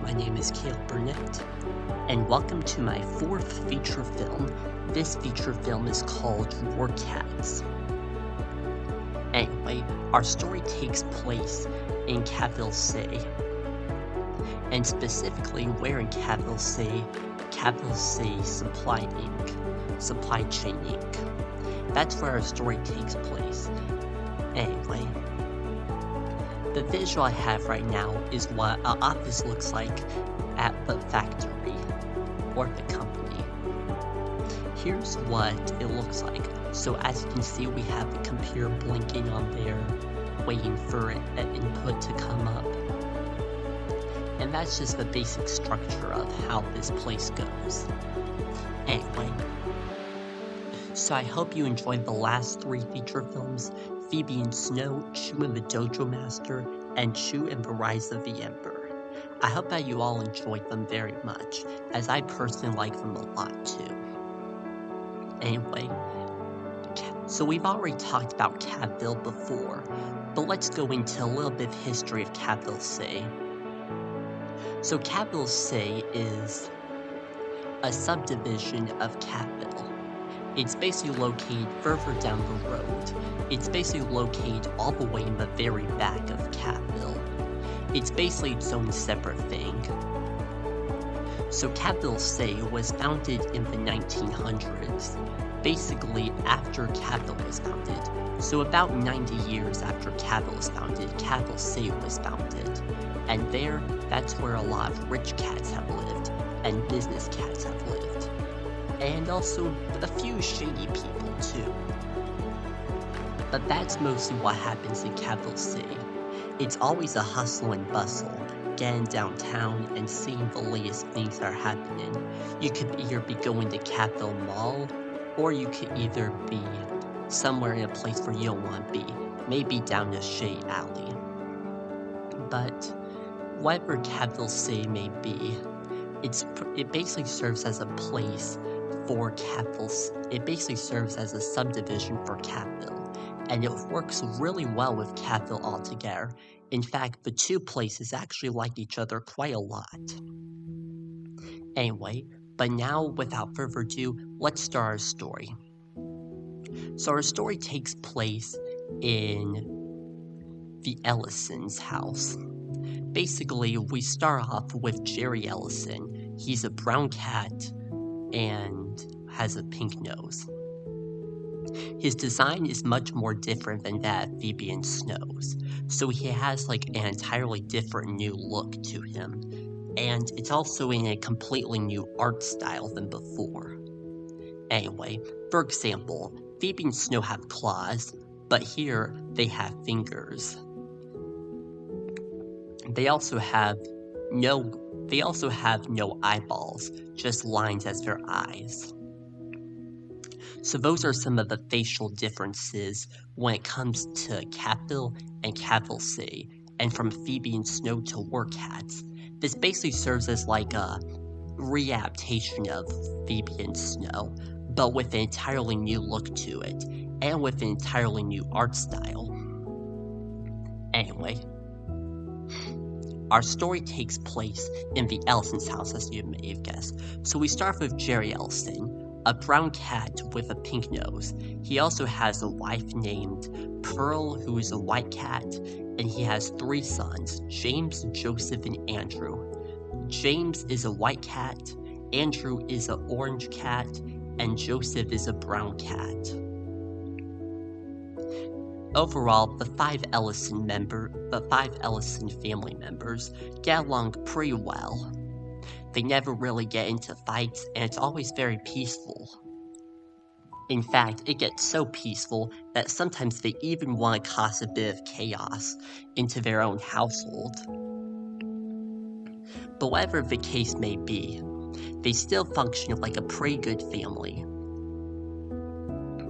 my name is Caleb Burnett, and welcome to my fourth feature film. This feature film is called War Cats. Anyway, our story takes place in Capital City, and specifically where in Capital City Supply Chain Inc. That's where our story takes place. Anyway, the visual I have right now is what an office looks like at the factory or the company. Here's what it looks like. So as you can see, we have the computer blinking on there, waiting for an input to come up. And that's just the basic structure of how this place goes. Anyway, so I hope you enjoyed the last three feature films, Phoebe and Snow, Chu and the Dojo Master, and Chu and the Rise of the Emperor. I hope that you all enjoyed them very much, as I personally like them a lot too. Anyway, so we've already talked about Capital before, but let's go into a little bit of history of Capital City. So Capital City is a subdivision of Capital. It's basically located further down the road. It's basically located all the way in the very back of Capital. It's basically its own separate thing. So Capital City was founded in the 1900s, basically after Capital was founded. So about 90 years after Capital was founded, Capital City was founded. And that's where a lot of rich cats have lived, and business cats have lived. And also a few shady people too. But that's mostly what happens in Capital City. It's always a hustle and bustle, getting downtown and seeing the latest things that are happening. You could either be going to Capital Mall, or you could either be somewhere in a place where you don't want to be, maybe down a shady alley. But whatever Capital City may be, it basically serves as a place for Capital. It basically serves as a subdivision for Capital, and it works really well with Capital altogether. In fact, the two places actually like each other quite a lot. Anyway, but now without further ado, let's start our story. So our story takes place in the Ellison's house. Basically, we start off with Jerry Ellison. He's a brown cat and has a pink nose. His design is much more different than that of Phoebe and Snow's, so he has like an entirely different new look to him, and it's also in a completely new art style than before. Anyway, for example, Phoebe and Snow have claws, but here they have fingers. They also have no eyeballs, just lines as their eyes. So those are some of the facial differences when it comes to Capital and Capital City, and from Phoebe and Snow to War Cats. This basically serves as like a readaptation of Phoebe and Snow, but with an entirely new look to it, and with an entirely new art style. Anyway, our story takes place in the Ellison's house, as you may have guessed. So we start with Jerry Ellison, a brown cat with a pink nose. He also has a wife named Pearl, who is a white cat, and he has three sons, James, Joseph, and Andrew. James is a white cat, Andrew is an orange cat, and Joseph is a brown cat. Overall, the five Ellison family members get along pretty well. They never really get into fights, and it's always very peaceful. In fact, it gets so peaceful that sometimes they even want to cause a bit of chaos into their own household. But whatever the case may be, they still function like a pretty good family.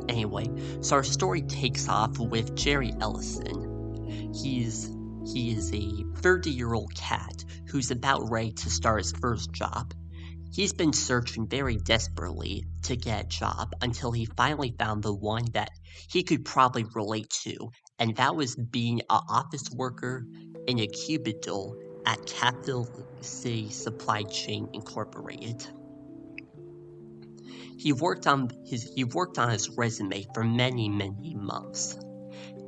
Anyway, so our story takes off with Jerry Ellison. He is a 30-year-old cat who's about ready to start his first job. He's been searching very desperately to get a job until he finally found the one that he could probably relate to, and that was being an office worker in a cubicle at Capital City Supply Chain Incorporated. He worked on his resume for many months,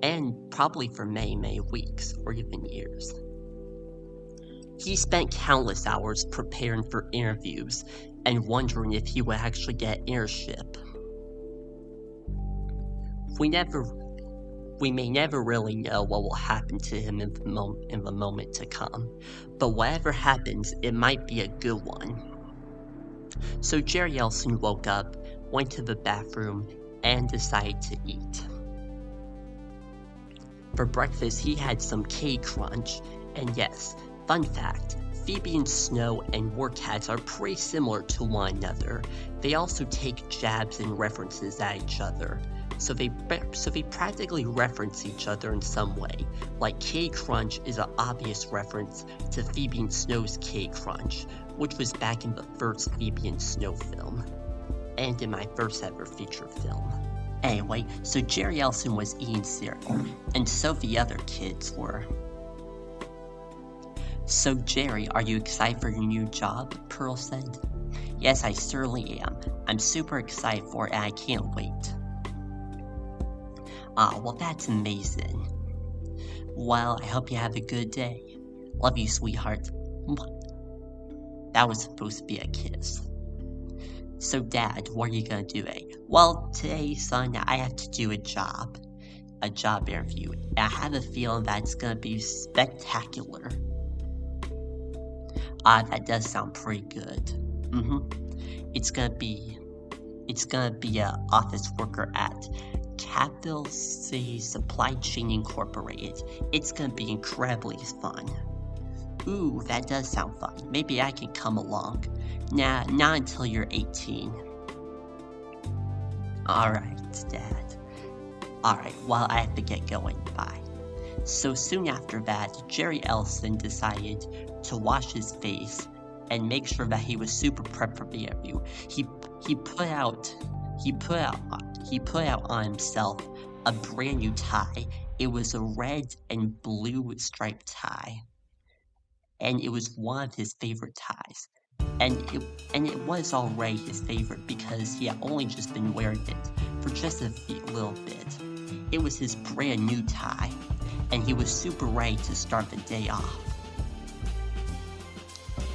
and probably for many weeks or even years. He spent countless hours preparing for interviews and wondering if he would actually get an internship. We may never really know what will happen to him in the moment to come, but whatever happens, it might be a good one. So Jerry Elson woke up, went to the bathroom, and decided to eat. For breakfast, he had some cake crunch, and yes, fun fact, Phoebe and Snow and Warcats are pretty similar to one another. They also take jabs and references at each other, so they practically reference each other in some way. Like Cake Crunch is an obvious reference to Phoebe and Snow's Cake Crunch, which was back in the first Phoebe and Snow film, and in my first ever feature film. Anyway, so Jerry Elson was eating cereal, and so the other kids were. "So Jerry, are you excited for your new job?" Pearl said. "Yes, I certainly am. I'm super excited for it and I can't wait." "Ah, well that's amazing. Well, I hope you have a good day. Love you, sweetheart." That was supposed to be a kiss. "So Dad, what are you gonna do today?" "Well, today, son, I have to do a job interview, and I have a feeling that it's gonna be spectacular." That does sound pretty good. It's gonna be a office worker at Capital City Supply Chain Incorporated. It's gonna be incredibly fun. Ooh, that does sound fun. Maybe I can come along. Nah, not until you're 18. Alright, Dad. Alright, well, I have to get going. Bye. So soon after that, Jerry Elson decided to wash his face and make sure that he was super prepped for the interview. He put out on himself a brand new tie. It was a red and blue striped tie, and it was one of his favorite ties. And it was already his favorite because he had only just been wearing it for just a little bit. It was his brand new tie, and he was super ready to start the day off.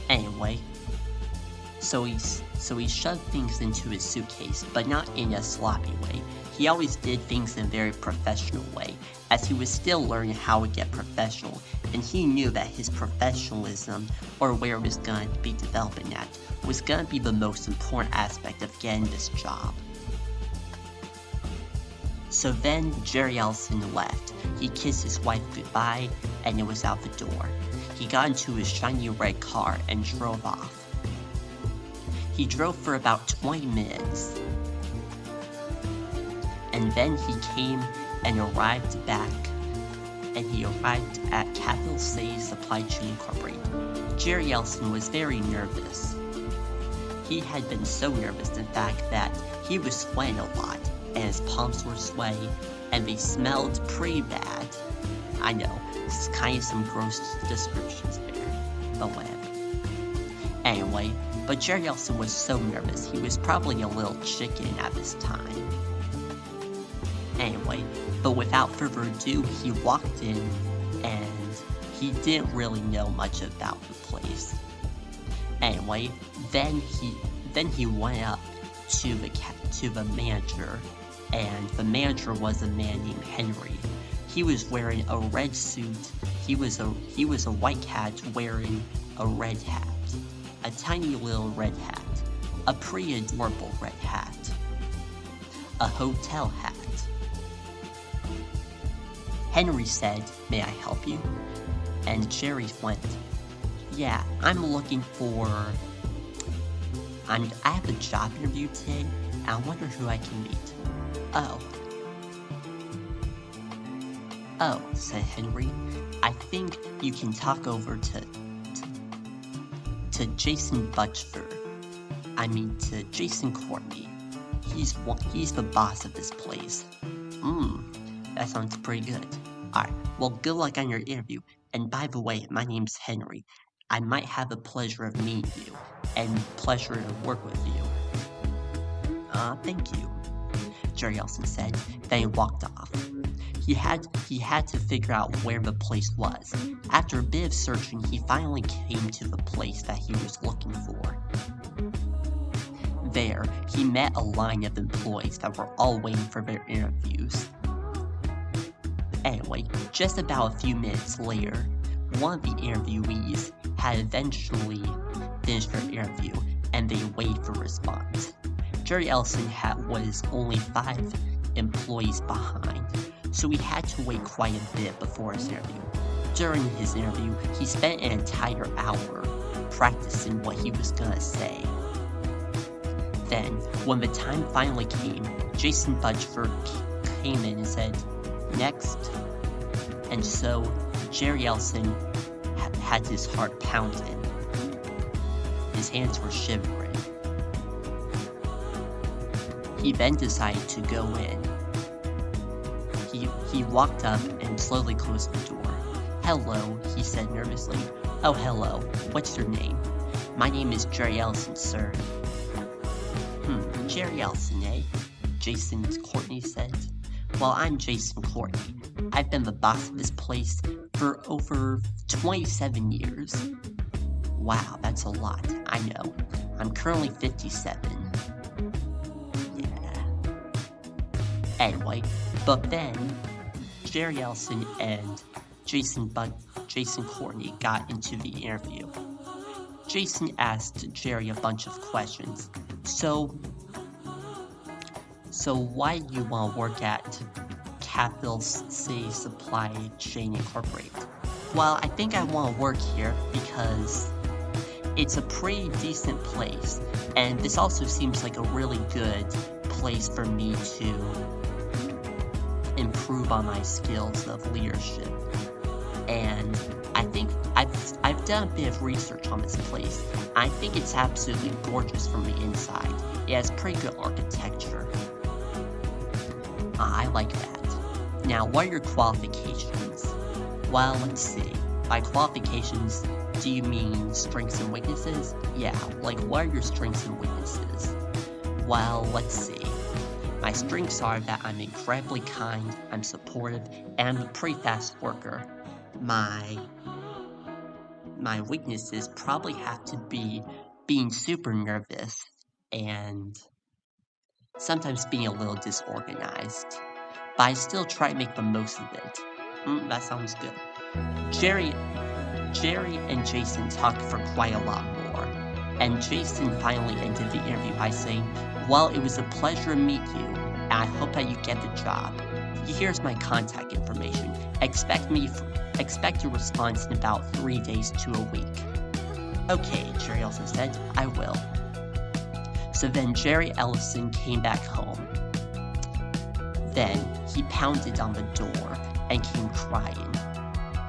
Anyway, so he shoved things into his suitcase, but not in a sloppy way. He always did things in a very professional way, as he was still learning how to get professional, and he knew that his professionalism, or where it was going to be developing at, was going to be the most important aspect of getting this job. So then Jerry Elson left. He kissed his wife goodbye, and it was out the door. He got into his shiny red car and drove off. He drove for about 20 minutes. And then he came and arrived at Capital City Supply Chain Incorporated. Jerry Elson was very nervous. He had been so nervous, in fact, that he was sweating a lot, and his palms were sweaty, and they smelled pretty bad. I know, this is kind of some gross descriptions there, but whatever. Anyway, but Jerry Elson was so nervous, he was probably a little chicken at this time. Anyway, but without further ado, he walked in, and he didn't really know much about the place. Anyway, then he went up to the manager, and the manager was a man named Henry. He was wearing a red suit. He was a white cat wearing a red hat, a tiny little red hat, a pretty adorable red hat, a hotel hat. Henry said, "May I help you?" And Jerry went, "Yeah, I'm looking for... I have a job interview today, and I wonder who I can meet." Oh, said Henry, "I think you can talk over to Jason Butchford. To Jason Courtney. He's the boss of this place." That sounds pretty good. Alright, well, good luck on your interview. And by the way, my name's Henry. I might have the pleasure of meeting you, and pleasure to work with you. Thank you, Jerry Ellison said. Then he walked off. He had to figure out where the place was. After a bit of searching, he finally came to the place that he was looking for. There, he met a line of employees that were all waiting for their interviews. Anyway, just about a few minutes later, one of the interviewees had eventually finished their interview, and they waited for a response. Jerry Ellison was only 5 employees behind, so he had to wait quite a bit before his interview. During his interview, he spent an entire hour practicing what he was gonna say. Then, when the time finally came, Jason Butchford came in and said, "Next." And so, Jerry Ellison had his heart pounding. His hands were shivering. He then decided to go in. He walked up and slowly closed the door. "Hello," he said nervously. "Oh, hello. What's your name?" "My name is Jerry Ellison, sir." Jerry Ellison, eh?" Jason Courtney said. "Well, I'm Jason Courtney. I've been the boss of this place for over 27 years. Wow, that's a lot. I know. I'm currently 57. Yeah. Anyway, but then Jerry Ellison and Jason Courtney got into the interview. Jason asked Jerry a bunch of questions. So why do you want to work at Capital C Supply Chain Incorporated? Well, I think I want to work here because it's a pretty decent place, and this also seems like a really good place for me to improve on my skills of leadership. And I think I've done a bit of research on this place. I think it's absolutely gorgeous from the inside. It has pretty good architecture. I like that. Now, what are your qualifications? Well, let's see. By qualifications, do you mean strengths and weaknesses? Yeah, like what are your strengths and weaknesses? Well, let's see. My strengths are that I'm incredibly kind, I'm supportive, and I'm a pretty fast worker. My weaknesses probably have to be being super nervous and sometimes being a little disorganized. But I still try to make the most of it. That sounds good. Jerry and Jason talked for quite a lot more, and Jason finally ended the interview by saying, "Well, it was a pleasure to meet you, and I hope that you get the job. Here's my contact information. Expect a response in about 3 days to a week." "Okay," Jerry Ellison said, "I will." So then Jerry Ellison came back home. Then he pounded on the door and came crying.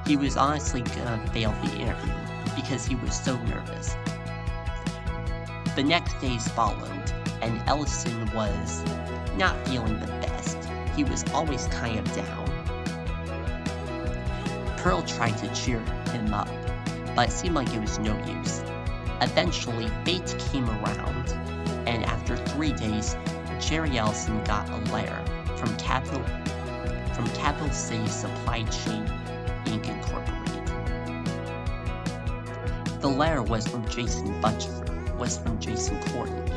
He was honestly gonna fail the interview because he was so nervous. The next days followed, and Ellison was not feeling the best. He was always kind of down. Pearl tried to cheer him up, but it seemed like it was no use. Eventually, fate came around, and after 3 days, Jerry Ellison got a letter from Capital C Supply Chain Inc. Incorporated. The letter was from Jason Courtney.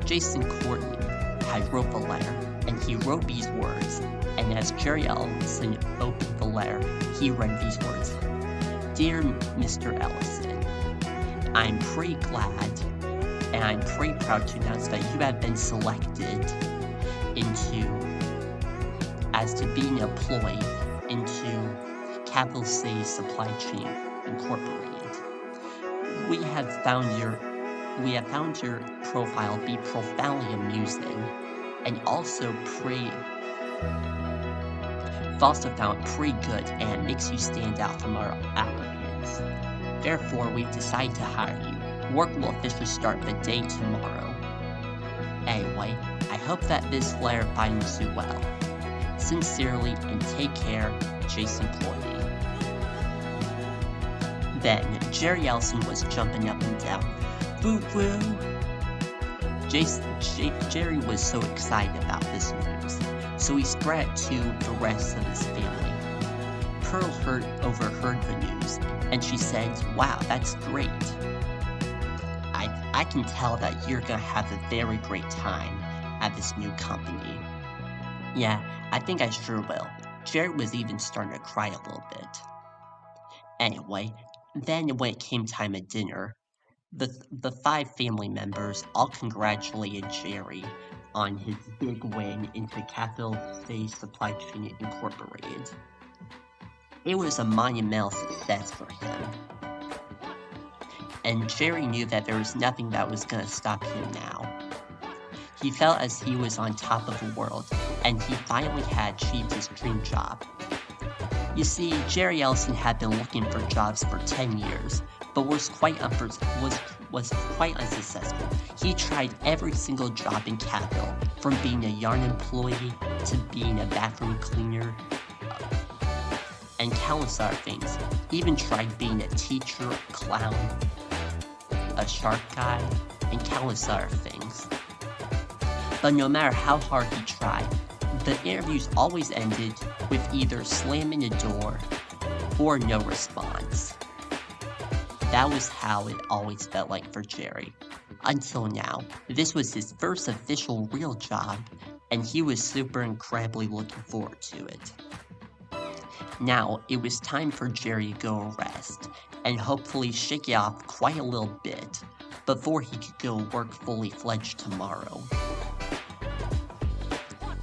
Jason Courtney had wrote the letter, and he wrote these words, and as Jerry Ellison opened the letter, he read these words. "Dear Mr. Ellison, I'm pretty glad and I'm pretty proud to announce that you have been selected as to being employed into Capital C Supply Chain Incorporated. We have found your profile be profoundly amusing, and also found pretty good, and makes you stand out from our applicants. Therefore, we've decided to hire you. Work will officially start the day tomorrow. Anyway, I hope that this letter finds you well. Sincerely, and take care, Jason employee. Then, Jerry Ellison was jumping up and down. Woo-woo! Jerry was so excited about this news, so he spread it to the rest of his family. Pearl overheard the news, and she said, "Wow, that's great. I can tell that you're gonna have a very great time at this new company." "Yeah, I think I sure will." Jerry was even starting to cry a little bit. Anyway, then when it came time at dinner, the 5 family members all congratulated Jerry on his big win into Capital C Supply Chain Incorporated. It was a monumental success for him. And Jerry knew that there was nothing that was going to stop him now. He felt as he was on top of the world, and he finally had achieved his dream job. You see, Jerry Ellison had been looking for jobs for 10 years, but was quite unsuccessful. He tried every single job in Capital, from being a yarn employee to being a bathroom cleaner, and countless other things. He even tried being a teacher, a clown, a shark guy, and countless other things. But no matter how hard he tried, the interviews always ended with either slamming a door or no response. That was how it always felt like for Jerry. Until now, this was his first official real job, and he was super incredibly looking forward to it. Now, it was time for Jerry to go rest, and hopefully shake it off quite a little bit, before he could go work fully fledged tomorrow.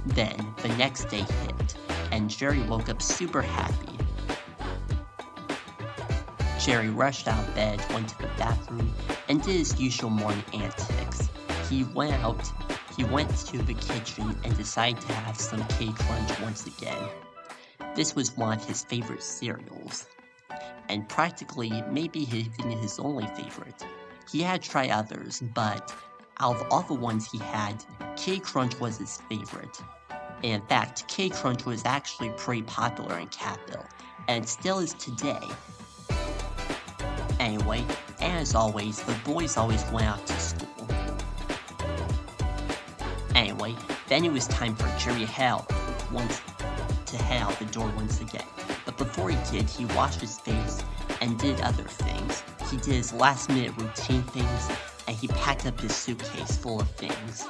Then, the next day hit, and Jerry woke up super happy. Jerry rushed out of bed, went to the bathroom, and did his usual morning antics. He went to the kitchen and decided to have some K-Crunch once again. This was one of his favorite cereals, and practically maybe even his only favorite. He had tried others, but out of all the ones he had, K-Crunch was his favorite. In fact, K-Crunch was actually pretty popular in Capital, and still is today. Anyway, as always, the boys always went out to school. Anyway, then it was time for Jerry to head out the door once again. But before he did, he washed his face and did other things. He did his last minute routine things, and he packed up his suitcase full of things.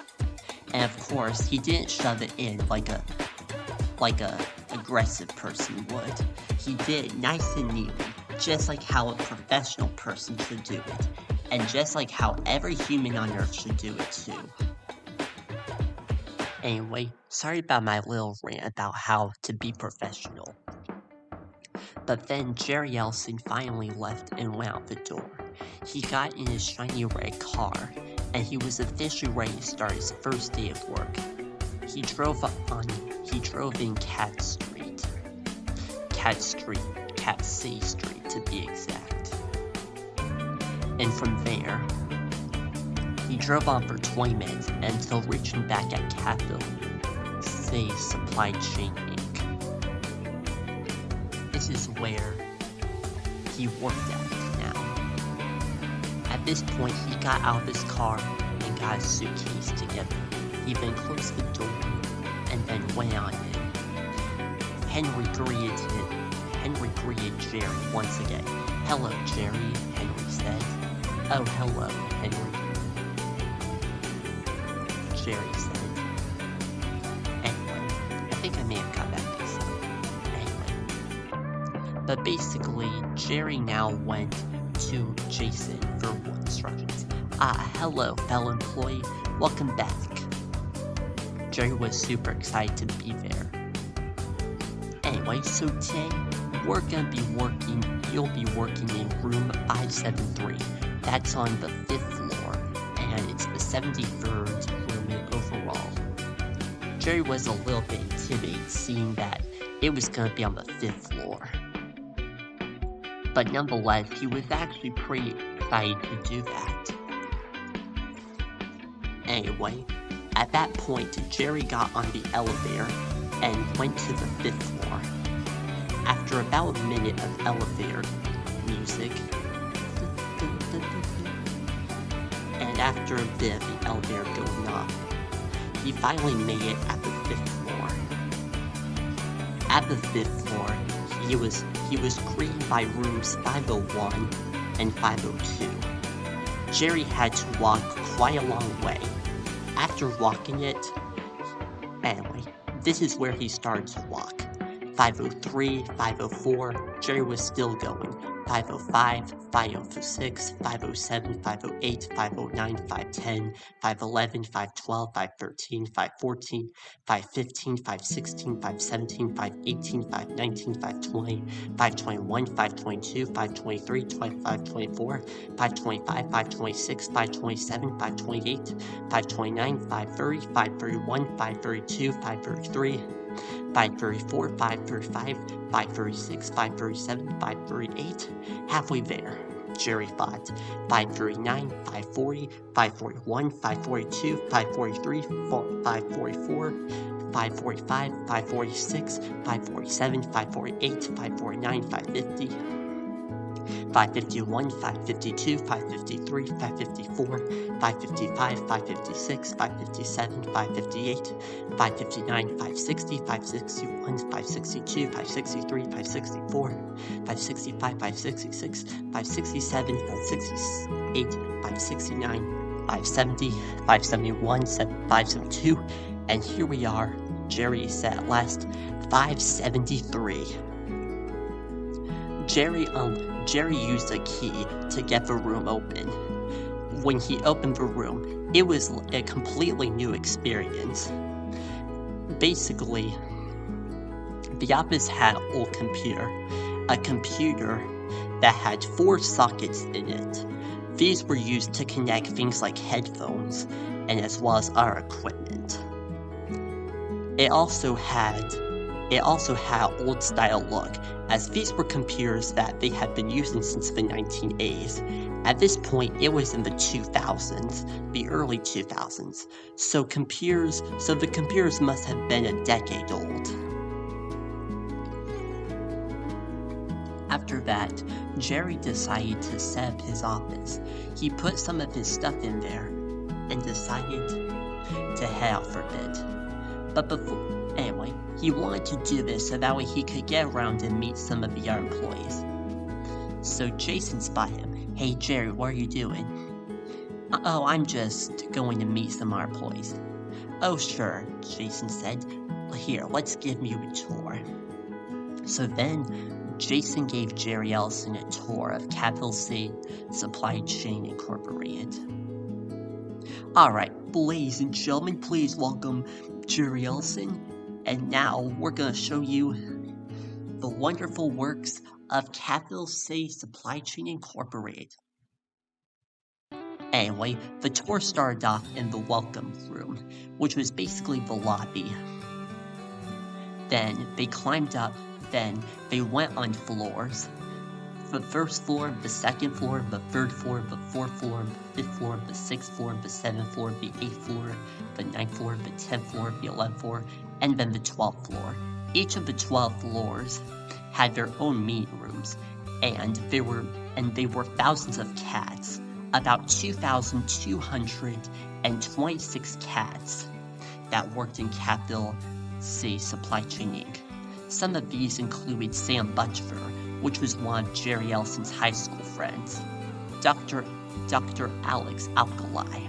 And of course, he didn't shove it in like a aggressive person would. He did it nice and neatly, just like how a professional person should do it, and just like how every human on Earth should do it too. Anyway, sorry about my little rant about how to be professional. But then Jerry Ellison finally left and went out the door. He got in his shiny red car, and he was officially ready to start his first day of work. He drove in Cat C Street to be exact. And from there, he drove on for 20 minutes until reaching back at Capital C Supply Chain Inc. This is where he worked at now. At this point, he got out of his car and got his suitcase together. He then closed the door and then went on in. Henry greeted Jerry once again. "Hello, Jerry," Henry said. "Oh, hello, Henry," Jerry said. Anyway, I think I may have got that mixed up. Anyway. But basically, Jerry now went to Jason for instructions. "Hello, fellow employee. Welcome back." Jerry was super excited to be there. Anyway, so today, you'll be working in room 573. That's on the 5th floor, and it's the 73rd room overall. Jerry was a little bit intimidated seeing that it was going to be on the 5th floor. But nonetheless, he was actually pretty excited to do that. Anyway, at that point, Jerry got on the elevator and went to the 5th floor. After about a minute of elevator music, and after a bit of the elevator going off, he finally made it at the 5th floor. At the 5th floor, he was greeted by rooms 501 and 502. Jerry had to walk quite a long way. After walking it, anyway, this is where he started to walk. 503, 504, Jerry was still going. 505, 506, 507, 508, 509, 510, 511, 512, 513, 514, 515, 516, 517, 518, 519, 520, 521, 522, 523, 25, 24, 525, 526, 527, 528, 529, 530, 531, 532, 533, 534, 535, 536, 537, 538, halfway there. Jerry thought. 539, 540, 541, 542, 543, 544, 545, 546, 547, 548, 549, 550, 551, 552, 553, 554, 555, 556, 557, 558, 559, 560, 561, 562, 563, 564, 565, 566, 567, 568, 569, 570, 571, 572, and here we are. Jerry is at last 573. Jerry used a key to get the room open. When he opened the room, it was a completely new experience. Basically, the office had an old computer, a computer that had 4 sockets in it. These were used to connect things like headphones, and as well as our equipment. It also had an old-style look, as these were computers that they had been using since the 1980s. At this point, it was in the 2000s, the early 2000s, so the computers must have been a decade old. After that, Jerry decided to set up his office. He put some of his stuff in there, and decided to head out for a bit. Anyway, he wanted to do this so that way he could get around and meet some of the other employees. So Jason spotted him. "Hey Jerry, what are you doing?" "Oh, I'm just going to meet some of our employees." "Oh sure," Jason said. "Here, let's give you a tour." So then, Jason gave Jerry Ellison a tour of Capital C Supply Chain Incorporated. "Alright, ladies and gentlemen, please welcome Jerry Ellison. And now we're going to show you the wonderful works of Capital C Supply Chain Incorporated." Anyway, the tour started off in the welcome room, which was basically the lobby. Then they climbed up, then they went on floors. The first floor, the second floor, the third floor, the fourth floor, the fifth floor, the sixth floor, the seventh floor, the eighth floor, the ninth floor, the 10th floor, the 11th floor, and then the 12th floor. Each of the 12 floors had their own meeting rooms, and they were thousands of cats, about 2,226 cats that worked in Capital C Supply Chain Inc. Some of these included Sam Butcher, which was one of Jerry Ellison's high school friends, Dr. Alex Alkali,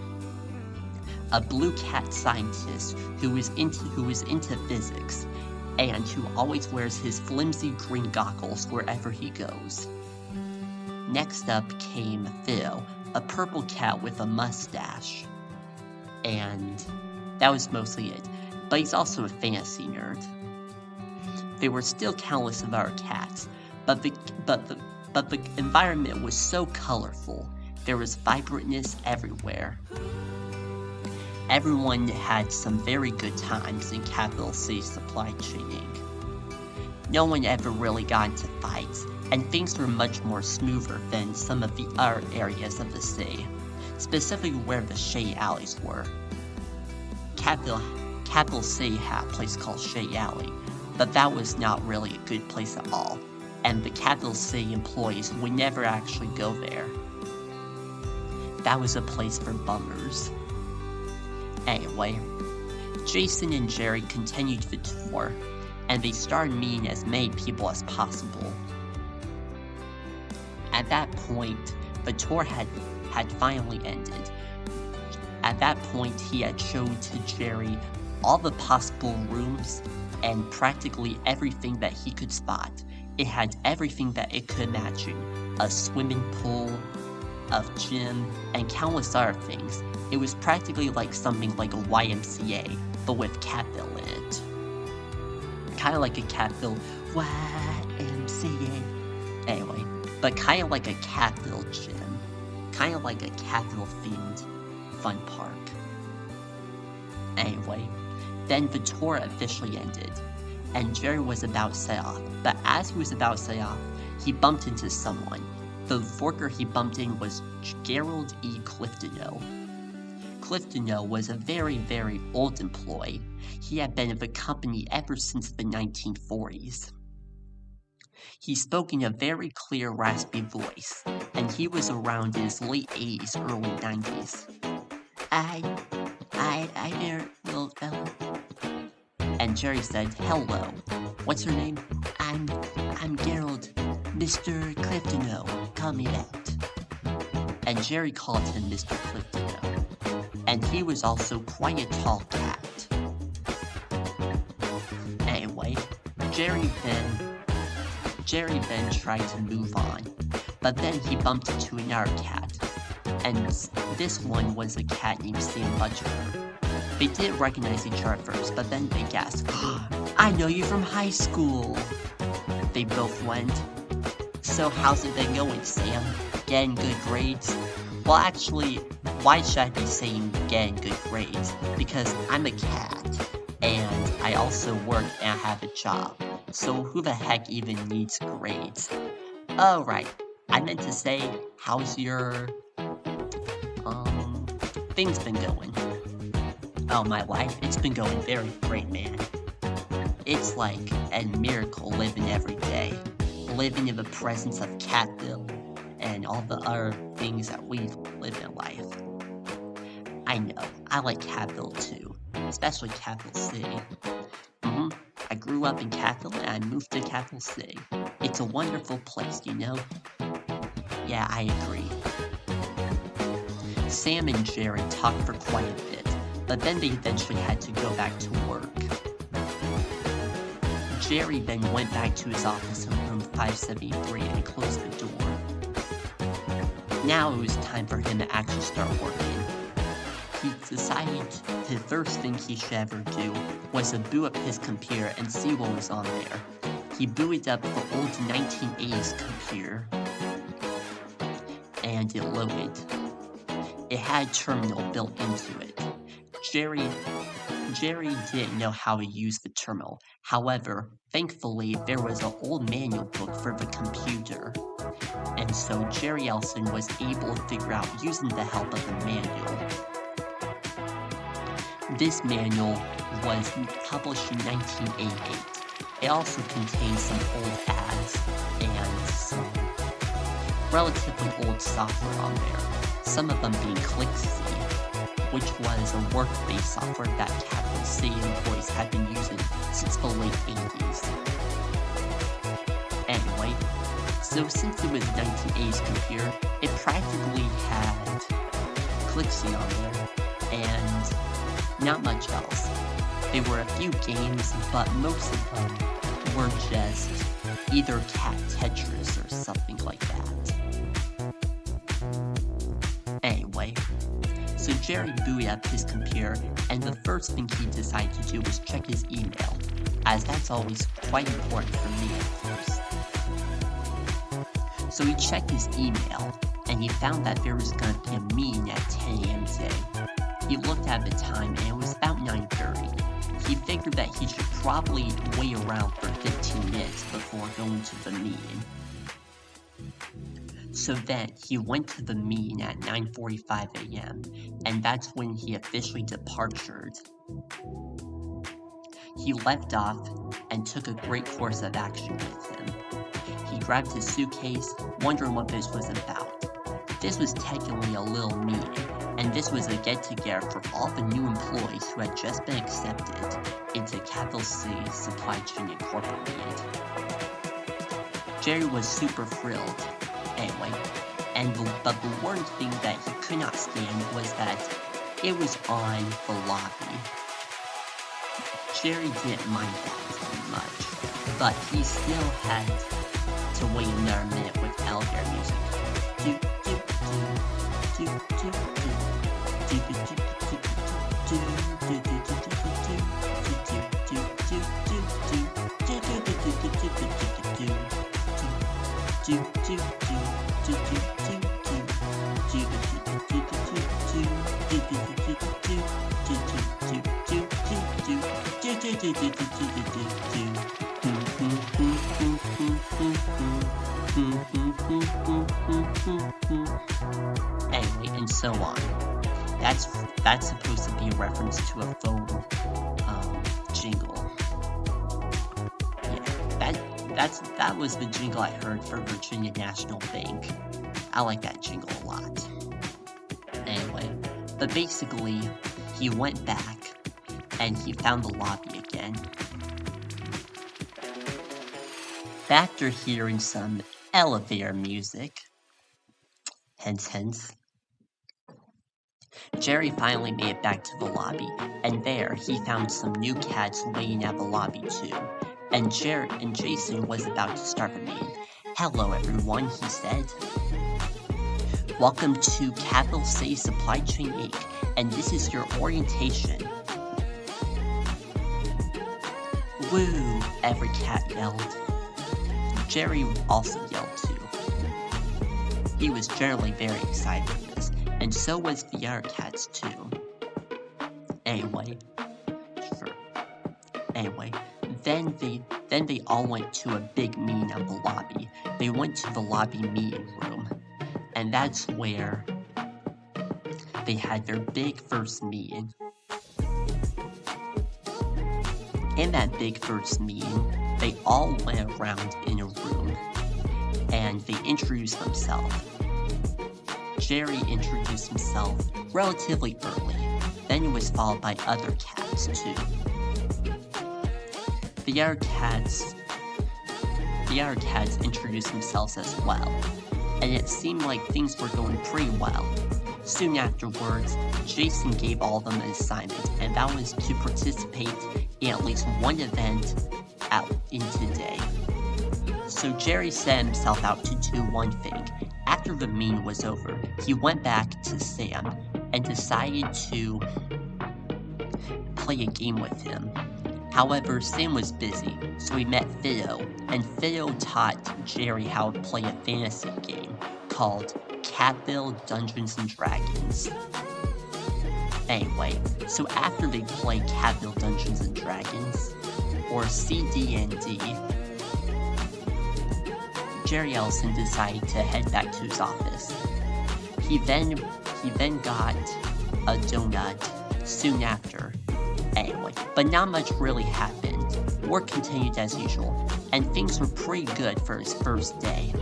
a blue cat scientist who is into physics, and who always wears his flimsy green goggles wherever he goes. Next up came Phil, a purple cat with a mustache, and that was mostly it, but he's also a fantasy nerd. There were still countless of other cats, but the environment was so colorful. There was vibrantness everywhere. Everyone had some very good times in Capital C Supply Chain Inc. No one ever really got into fights, and things were much more smoother than some of the other areas of the city, specifically where the shade alleys were. Capital C had a place called Shade Alley, but that was not really a good place at all, and the capital city employees would never actually go there. That was a place for bummers. Anyway, Jason and Jerry continued the tour, and they started meeting as many people as possible. At that point, the tour had finally ended. At that point, he had shown to Jerry all the possible rooms and practically everything that he could spot. It had everything that it could imagine. A swimming pool, a gym, and countless other things. It was practically like something like a YMCA, but with Catville in it. Kinda like a Catville YMCA. Anyway, but kinda like a Catville gym. Kinda like a Catville themed fun park. Anyway, then the tour officially ended, and Jerry was about to set off, but as he was about to set off, he bumped into someone. The worker he bumped in was Gerald E. Cliftono. Cliftono was a very, very old employee. He had been in the company ever since the 1940s. He spoke in a very clear, raspy voice, and he was around in his late 80s, early 90s. I there, little fella. And Jerry said, "Hello. What's your name?" I'm Gerald. Mr. Cliftono. Call me that." And Jerry called him Mr. Cliftono. And he was also quite a tall cat. Anyway, Jerry then tried to move on, but then he bumped into another cat, and this one was a cat named Sam Butcher. They didn't recognize each other at first, but then they gasped, "I know you from high school!" They both went, "So how's it been going, Sam? Getting good grades?" Well, actually, why should I be saying getting good grades? Because I'm a cat, and I also work and I have a job. So who the heck even needs grades? Oh, right. I meant to say, how's your, things been going? Oh, my life? It's been going very great, man. It's like a miracle living every day. Living in the presence of Catville and all the other things that we live in life. I know, I like Catville too. Especially Capital City. I grew up in Catville and I moved to Capital City. It's a wonderful place, you know? Yeah, I agree. Sam and Jerry talked for quite a bit, but then they eventually had to go back to work. Jerry then went back to his office in room 573 and closed the door. Now it was time for him to actually start working. He decided the first thing he should ever do was to boot up his computer and see what was on there. He booted up the old 1980s computer, and it loaded. It had a terminal built into it. Jerry didn't know how to use the terminal. However, thankfully, there was an old manual book for the computer. And so Jerry Elson was able to figure out using the help of the manual. This manual was published in 1988. It also contains some old ads and some relatively old software on there. Some of them being ClickC, which was a work-based software that Capital City employees had been using since the late 80s. Anyway, so since it was a 1980s computer, it practically had ClickC on there, and not much else. There were a few games, but most of them were just either Cat Tetris or something like that. Anyway, so Jerry booted up his computer, and the first thing he decided to do was check his email, as that's always quite important for me, of course. So he checked his email, and he found that there was going to be a meeting at 10 a.m. today. He looked at the time, and it was about 9:30. He figured that he should probably wait around for 15 minutes before going to the meeting. So then, he went to the meeting at 9:45 a.m., and that's when he officially departed. He left off and took a great course of action with him. He grabbed his suitcase, wondering what this was about. This was technically a little meeting, and this was a get-together for all the new employees who had just been accepted into Capital C Supply Chain Incorporated. Jerry was super thrilled, anyway, but the one thing that he could not stand was that it was on the lobby. Jerry didn't mind that much, but he still had to wait another minute with elevator music. Anyway, and so on. That's supposed to be a reference to a phone jingle. Yeah, that was the jingle I heard for Virginia National Bank. I like that jingle a lot. Anyway, but basically, he went back and he found the lobby again. After hearing some elevator music, hence, Jerry finally made it back to the lobby, and there he found some new cats waiting at the lobby too. And Jason was about to start the meeting. "Hello everyone," he said. "Welcome to Capital C Supply Chain Inc., and this is your orientation." "Woo!" every cat yelled. Jerry also yelled too. He was generally very excited for this, and so was the other cats too. Anyway, then they all went to a big meeting at the lobby. They went to the lobby meeting room, and that's where they had their big first meeting. In that big first meeting, they all went around in a room, and they introduced themselves. Jerry introduced himself relatively early, then he was followed by other cats too. The other cats introduced themselves as well, and it seemed like things were going pretty well. Soon afterwards, Jason gave all of them an assignment, and that was to participate in at least one event out in today. So Jerry set himself out to do one thing. After the meeting was over, he went back to Sam and decided to play a game with him. However, Sam was busy, so he met Fido, and Fido taught Jerry how to play a fantasy game called Catville Dungeons & Dragons. Anyway, so after they played Catville Dungeons & Dragons, or CD&D, Jerry Ellison decided to head back to his office. He then got a donut soon after. Anyway, but not much really happened. Work continued as usual, and things were pretty good for his first day.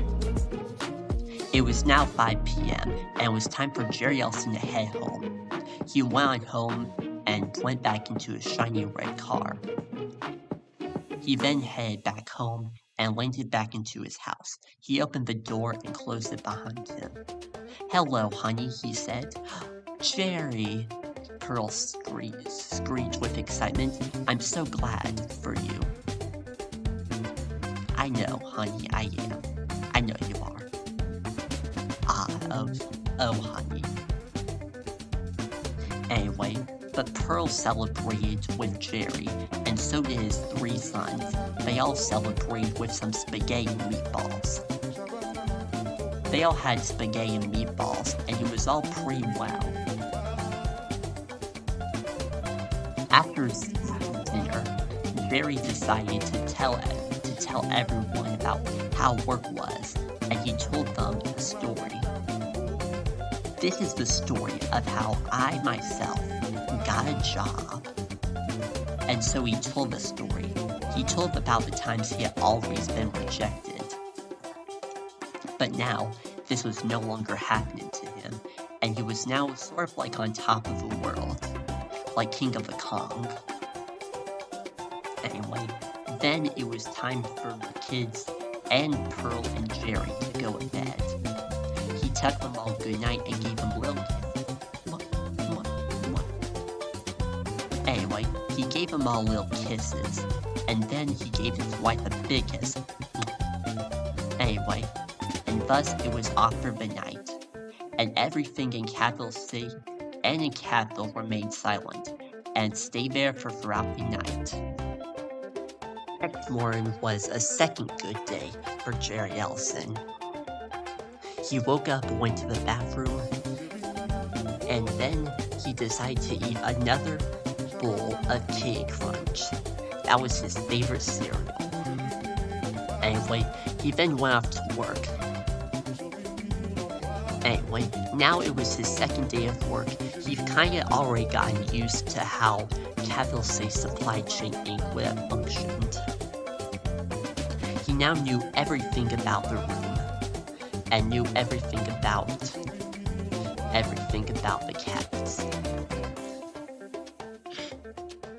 It was now 5 p.m., and it was time for Jerry Ellison to head home. He went on home and went back into his shiny red car. He then headed back home and landed back into his house. He opened the door and closed it behind him. "Hello, honey," he said. "Jerry," Pearl screeched with excitement. "I'm so glad for you." "I know, honey, I am. I know you are." Oh, honey. Anyway, but Pearl celebrated with Jerry, and so did his 3 sons. They all celebrated with some spaghetti and meatballs. They all had spaghetti and meatballs, and it was all pretty well. After dinner, Jerry decided to tell everyone about how work was, and he told them a story. This is the story of how I myself got a job. And so he told the story. He told about the times he had always been rejected. But now, this was no longer happening to him, and he was now sort of like on top of the world, like King of the Kong. Anyway, then it was time for the kids and Pearl and Jerry to go to bed. He tucked them all goodnight and gave them little kisses. Anyway, he gave them all little kisses, and then he gave his wife a big kiss. Anyway, and thus it was off for the night, and everything in capital C and in capital remained silent, and stayed there for throughout the night. Next morning was a second good day for Jerry Ellison. He woke up, went to the bathroom, and then he decided to eat another bowl of Kitty Crunch. That was his favorite cereal. Anyway, he then went off to work. Anyway, now it was his second day of work. He'd kinda already gotten used to how capital C Supply Chain Inc. would have functioned. He now knew everything about the room, and knew everything about the cats.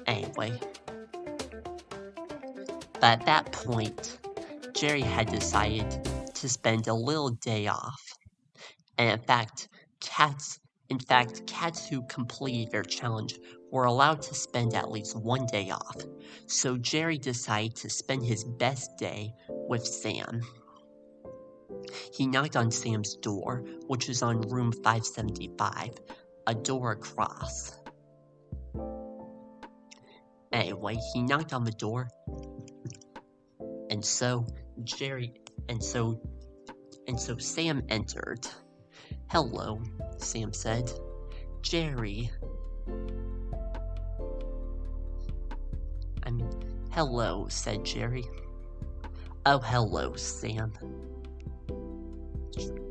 Anyway, but at that point, Jerry had decided to spend a little day off. And in fact, cats who completed their challenge were allowed to spend at least one day off. So Jerry decided to spend his best day with Sam. He knocked on Sam's door, which was on room 575, a door across. Anyway, he knocked on the door, and so Sam entered. "Hello," Sam said. "Jerry." "Hello," said Jerry. "Oh, hello, Sam."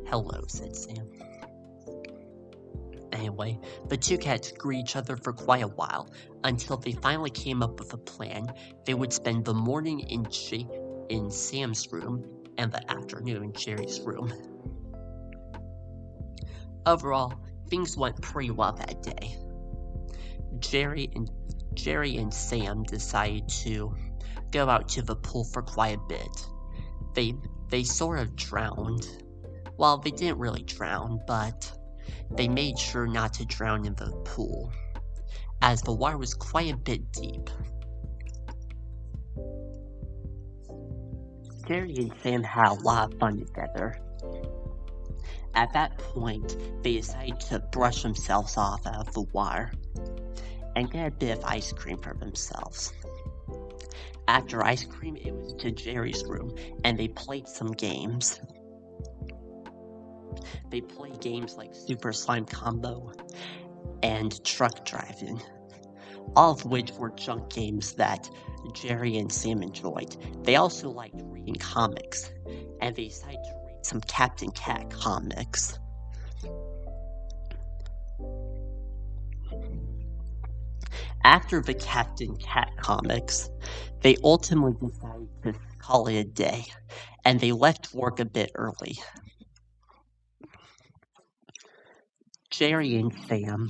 "Hello," said Sam. Anyway, the two cats greeted each other for quite a while, until they finally came up with a plan. They would spend the morning in Sam's room, and the afternoon in Jerry's room. Overall, things went pretty well that day. Jerry and Sam decided to go out to the pool for quite a bit. They sort of drowned. Well, they didn't really drown, but they made sure not to drown in the pool, as the water was quite a bit deep. Jerry and Sam had a lot of fun together. At that point, they decided to brush themselves off out of the water and get a bit of ice cream for themselves. After ice cream, it was to Jerry's room, and they played some games. They played games like Super Slime Combo and Truck Driving, all of which were junk games that Jerry and Sam enjoyed. They also liked reading comics, and they decided to read some Captain Cat comics. After the Captain Cat comics, they ultimately decided to call it a day, and they left work a bit early. Jerry and Sam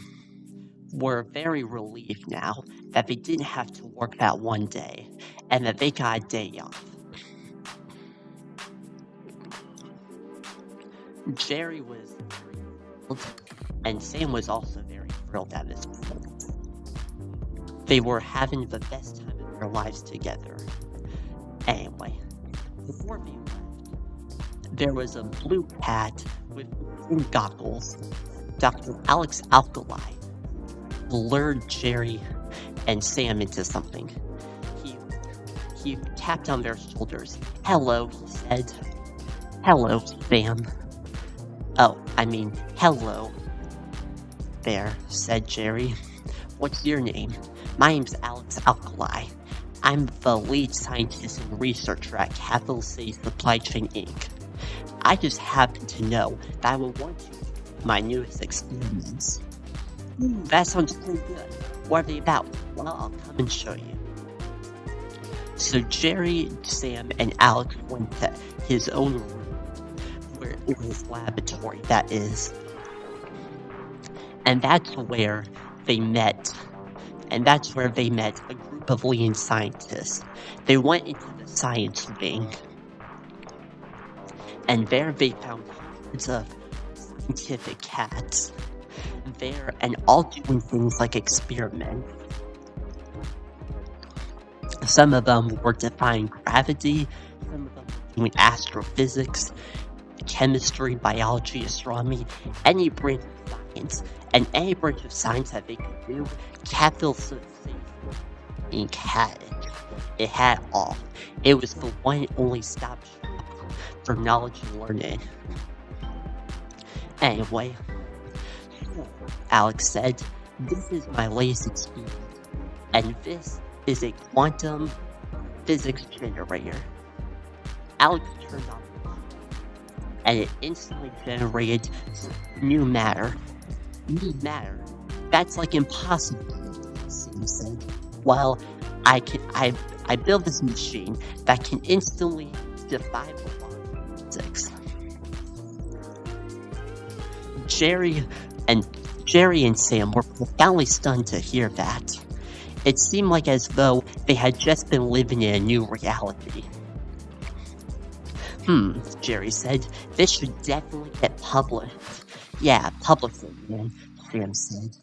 were very relieved now that they didn't have to work that one day, and that they got a day off. Jerry was thrilled, and Sam was also very thrilled at this point. They were having the best time of their lives together. Anyway, before they left, there was a blue cat with goggles. Dr. Alex Alkali lured Jerry and Sam into something. He tapped on their shoulders. "Hello," he said. "Hello, Sam." Hello there, said Jerry. "What's your name?" "My name's Alex Alkali. I'm the lead scientist and researcher at Capital C Supply Chain Inc. I just happen to know that I will want to my newest experiments." "That sounds pretty good. What are they about?" "Well, I'll come and show you." So Jerry, Sam, and Alex went to his own room, where in his laboratory, that is. And that's where they met. And that's where they met a group of leading scientists. They went into the science wing, and there they found hundreds of scientific cats there, and all doing things like experiments. Some of them were defying gravity, some of them were doing astrophysics, chemistry, biology, astronomy, any branch of science. And any branch of science that they could do, Capital City Inc. had it. It had all. It was the one and only stop shop for knowledge and learning. Anyway, Alex said, "This is my latest experiment, and this is a quantum physics generator." Alex turned on the light, and it instantly generated new matter. New matter? That's like impossible, Sam said. "Well, I built this machine that can instantly defy the law of physics." Jerry and Sam were profoundly stunned to hear that. It seemed like as though they had just been living in a new reality. Jerry said, "This should definitely get published." "Yeah, publish it, man," Sam said.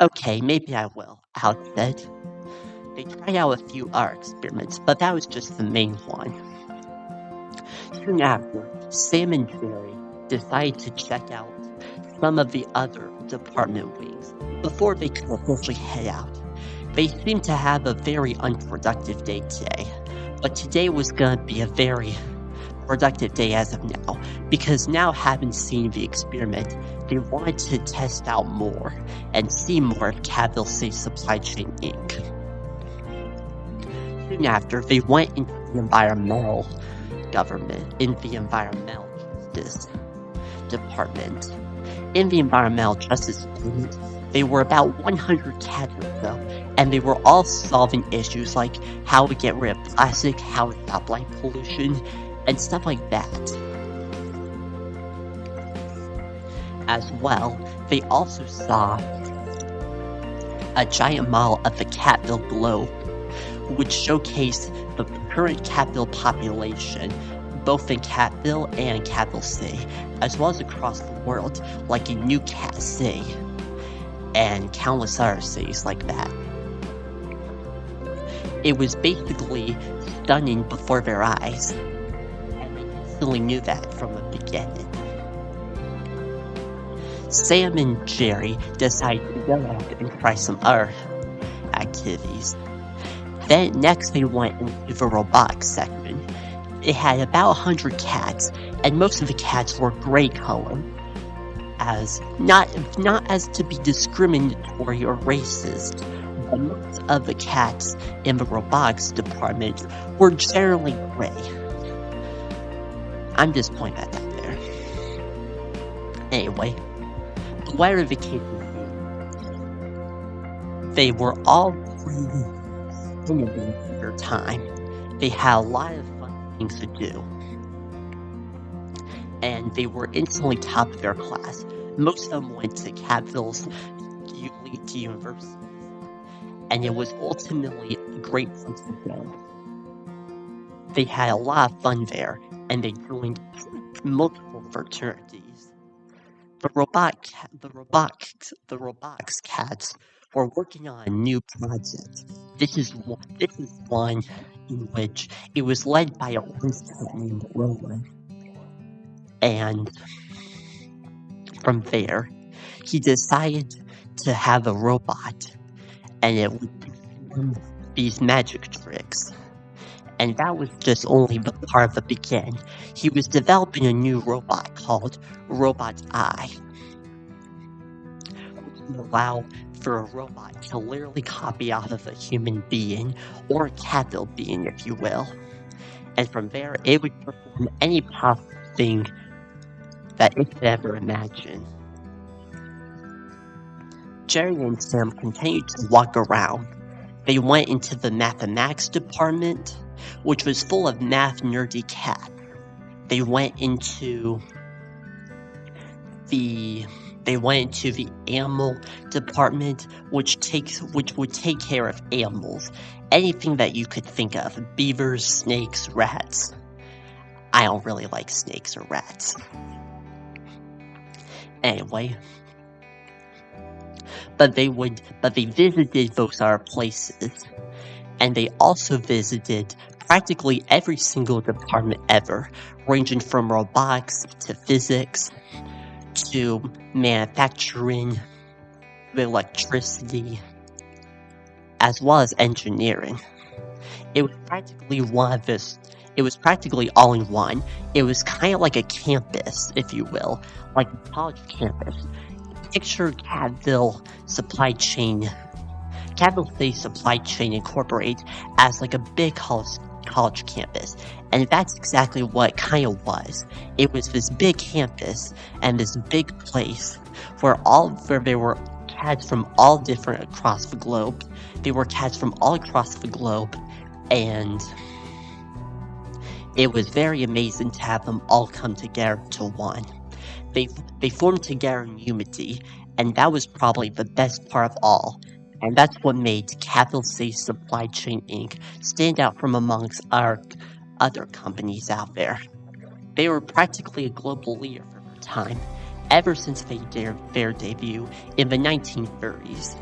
"Okay, maybe I will," Alex said. They tried out a few other experiments, but that was just the main one. Soon after, Sam and Jerry decided to check out some of the other department wings before they could officially head out. They seemed to have a very unproductive day today, but today was going to be a very productive day as of now, because now having seen the experiment, they wanted to test out more and see more of Capital City Supply Chain Inc. Soon after, they went into the environmental justice department. In the environmental justice department, they were about 100 cats or so, and they were all solving issues like how to get rid of plastic, how to stop light pollution, and stuff like that. As well, they also saw a giant model of the Catville globe, which showcased the current Catville population, both in Catville and Capital City, as well as across the world, like in New Cat City, and countless other cities like that. It was basically stunning before their eyes, and they instantly knew that from the beginning. Sam and Jerry decided to go out and try some other activities. Then next they went into the robotics section. It had about 100 cats, and most of the cats were gray color, as not as to be discriminatory or racist, but most of the cats in the robotics department were generally gray. I'm just pointing that out there. Anyway, whatever the case may be, they were all pretty innovative at their time. They had a lot of fun things to do, and they were instantly top of their class. Most of them went to Catville's elite university, and it was ultimately a great place to go. They had a lot of fun there, and they joined multiple fraternities. The robotics cats were working on a new project. This is one in which it was led by a orange cat named Roland. And from there, he decided to have a robot, and it would perform these magic tricks. And that was just only the part of the beginning. He was developing a new robot called Robot Eye, which would allow for a robot to literally copy off of a human being, or a Catville being, if you will. And from there, it would perform any possible thing that it could ever imagine. Jerry and Sam continued to walk around. They went into the mathematics department, which was full of math nerdy cats. They went into the animal department, which would take care of animals, anything that you could think of: beavers, snakes, rats. I don't really like snakes or rats. Anyway, but they visited those other places, and they also visited practically every single department ever, ranging from robotics to physics to manufacturing, to electricity, as well as engineering. It was practically all in one. It was kind of like a campus, if you will, like a college campus. Picture Cadville City Supply Chain Incorporated as like a big college campus, and that's exactly what it kind of was. It was this big campus and this big place where there were cats from all different across the globe. They were cats from all across the globe, and it was very amazing to have them all come together to one. They formed together in unity, and that was probably the best part of all. And that's what made Capital City Supply Chain Inc. stand out from amongst our other companies out there. They were practically a global leader for their time, ever since their debut in the 1930s.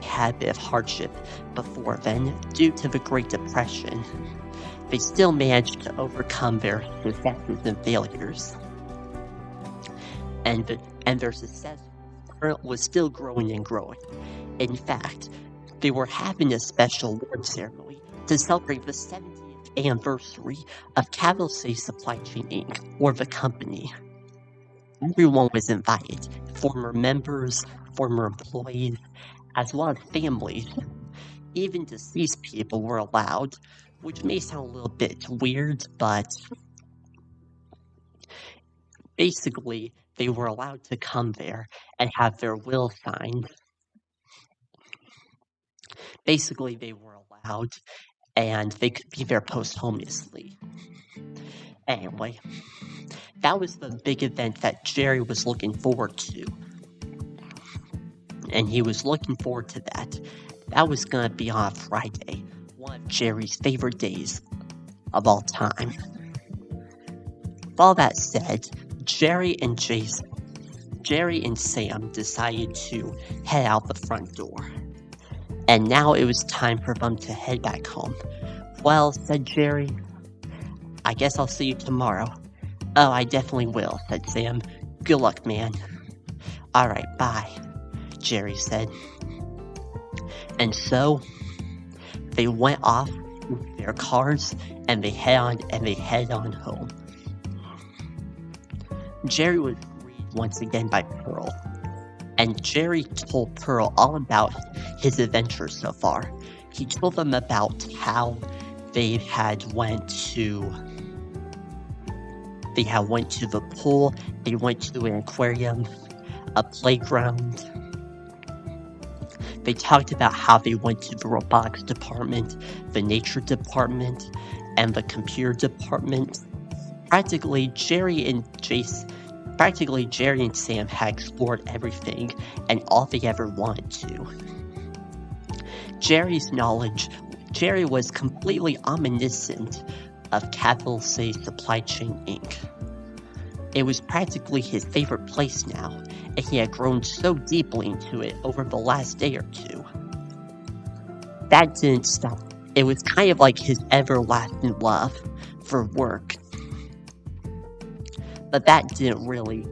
They had a bit of hardship before then due to the Great Depression. They still managed to overcome their successes and failures. And their success was still growing and growing. In fact, they were having a special award ceremony to celebrate the 70th anniversary of Capital City Supply Chain Inc., or the company. Everyone was invited: former members, former employees, as well as families. Even deceased people were allowed, which may sound a little bit weird, but basically, they were allowed to come there and have their will signed. Basically, they were allowed, and they could be there posthumously. Anyway, that was the big event that Jerry was looking forward to. And he was looking forward to that. That was going to be on Friday, one of Jerry's favorite days of all time. With all that said, Jerry and Sam decided to head out the front door. And now it was time for them to head back home. "Well," said Jerry, "I guess I'll see you tomorrow." "Oh, I definitely will," said Sam. "Good luck, man." "Alright, bye," Jerry said. And so, they went off with their cars, and they headed on home. Jerry was greeted once again by Pearl, and Jerry told Pearl all about his adventures so far. He told them about how they had went to the pool, they went to an aquarium, a playground. They talked about how they went to the robotics department, the nature department, and the computer department. Practically, Jerry and Sam had explored everything and all they ever wanted to. Jerry was completely omniscient of Capital City Supply Chain Inc. It was practically his favorite place now, and he had grown so deeply into it over the last day or two. That didn't stop. It was kind of like his everlasting love for work. But that didn't really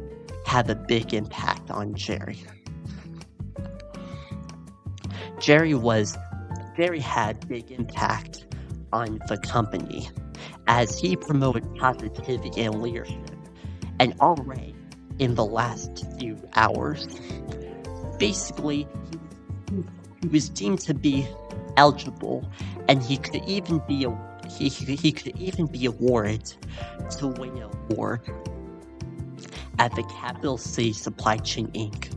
have a big impact on Jerry. Jerry had big impact on the company as he promoted positivity and leadership. And already in the last few hours, basically he was deemed to be eligible, and he could even be awarded to win an award at the Capital City Supply Chain Inc.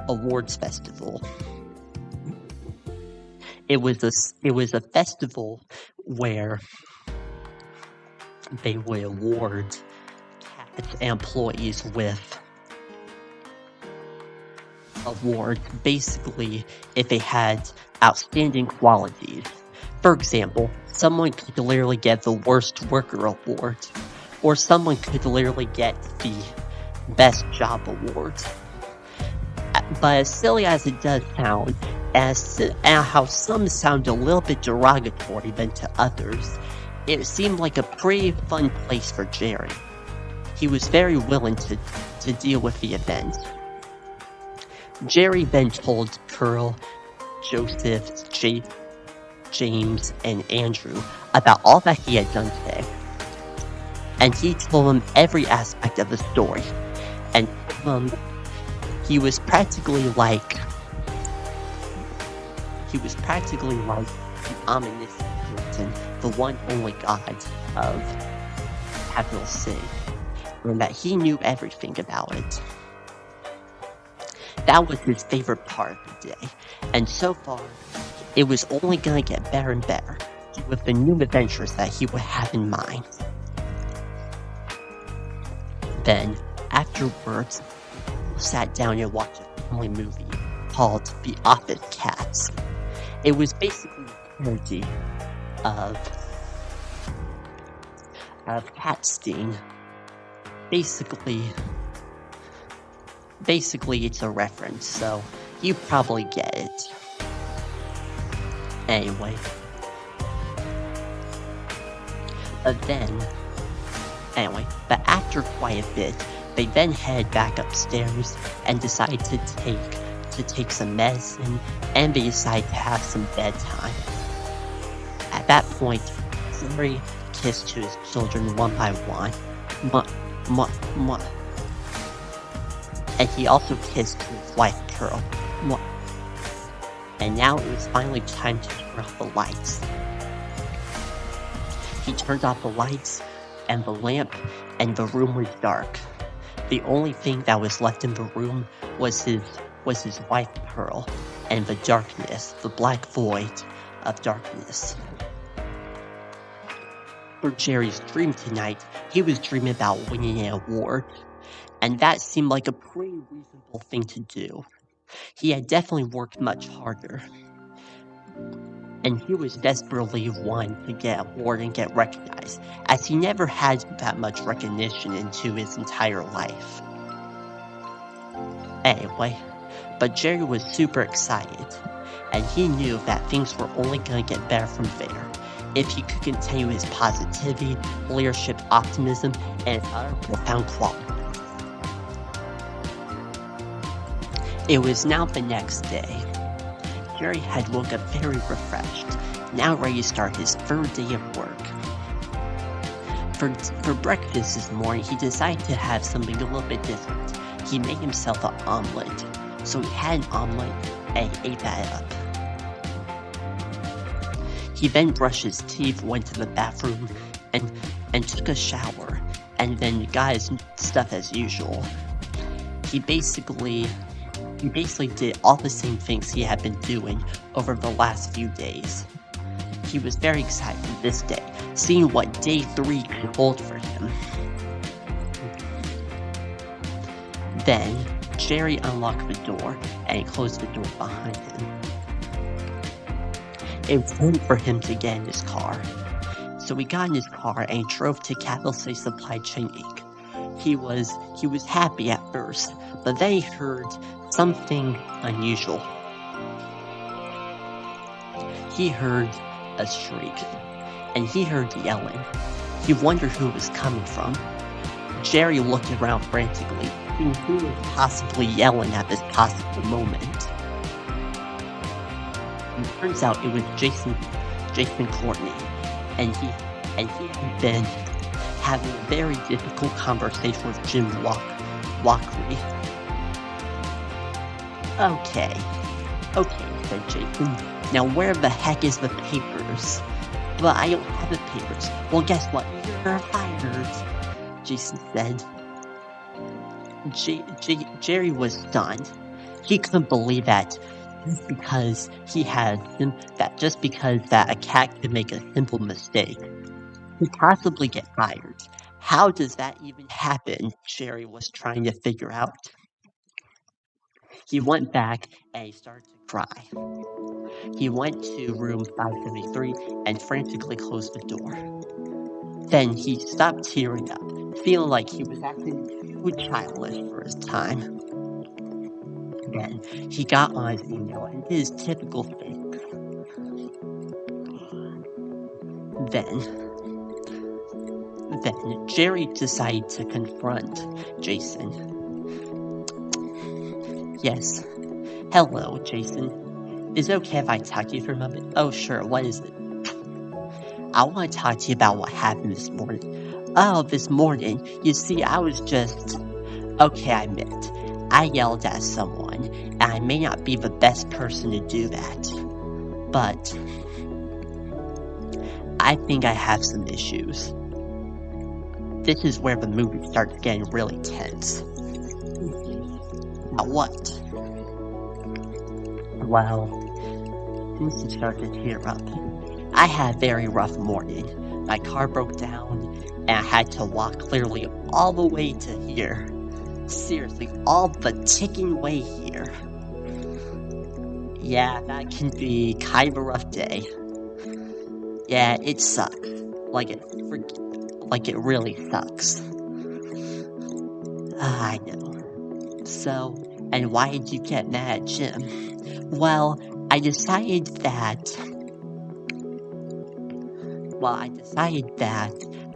Awards Festival. It was a festival where they would award cats and employees with awards, basically if they had outstanding qualities. For example, someone could literally get the worst worker award, or someone could literally get the best job award. But as silly as it does sound, and how some sound a little bit derogatory than to others, it seemed like a pretty fun place for Jerry. He was very willing to deal with the event. Jerry then told Pearl, Joseph, James, and Andrew about all that he had done today. And he told them every aspect of the story. And he was practically like the omniscient person, the one only God of capital C, and that he knew everything about it. That was his favorite part of the day, and so far, it was only gonna get better and better with the new adventures that he would have in mind. Then, afterwards, we sat down and watched a family movie called The Office Cats. It was basically a parody of Cat Sting. Basically, it's a reference, so you probably get it. Anyway. But after quite a bit, they then head back upstairs and decide to take some medicine, and they decide to have some bedtime. At that point, Jerry kissed to his children one by one. Mwah. And he also kissed to his wife, Pearl. Mwah. And now it was finally time to turn off the lights. He turned off the lights and the lamp, and the room was dark. The only thing that was left in the room was his wife, Pearl, and the darkness, the black void of darkness. For Jerry's dream tonight, he was dreaming about winning an award, and that seemed like a pretty reasonable thing to do. He had definitely worked much harder, and he was desperately wanting to get an award and get recognized, as he never had that much recognition into his entire life. Anyway, but Jerry was super excited, and he knew that things were only going to get better from there if he could continue his positivity, leadership, optimism, and his other profound qualities. It was now the next day. Jerry had woke up very refreshed, now ready to start his third day of work. For breakfast this morning, he decided to have something a little bit different. He made himself an omelet. So he had an omelet and he ate that up. He then brushed his teeth, went to the bathroom, and took a shower, and then got his stuff as usual. He basically did all the same things he had been doing over the last few days. He was very excited this day, seeing what day 3 could hold for him. Then, Jerry unlocked the door and closed the door behind him. It was time for him to get in his car. So he got in his car and drove to Capital City Supply Chain Inc. He was happy at first, but then he heard something unusual. He heard a shriek, and he heard yelling. He wondered who it was coming from. Jerry looked around frantically, seeing who was possibly yelling at this possible moment. And it turns out it was Jason Courtney, and he had been having a very difficult conversation with Jim Walkley. Okay, said Jason. Now where the heck is the papers? But I don't have the papers. Well, guess what? You're fired, Jason said. Jerry was stunned. He couldn't believe that just because that a cat could make a simple mistake could possibly get fired. How does that even happen? Jerry was trying to figure out. He went back and he started to cry. He went to room 573 and frantically closed the door. Then he stopped tearing up, feeling like he was acting too childish for his time. Then he got on his email and did his typical thing. Then Jerry decided to confront Jason. Yes. Hello, Jason. Is it okay if I talk to you for a moment? Oh, sure. What is it? I want to talk to you about what happened this morning. Oh, this morning? You see, I was just... Okay, I admit. I yelled at someone, and I may not be the best person to do that. But... I think I have some issues. This is where the movie starts getting really tense. Now what? Well, since you started to tear up, I had a very rough morning. My car broke down, and I had to walk clearly all the way to here. Seriously, all the ticking way here. Yeah, that can be kind of a rough day. Yeah, it sucks. Like it really sucks. I know. So, and why did you get mad at Jim? Well, I decided that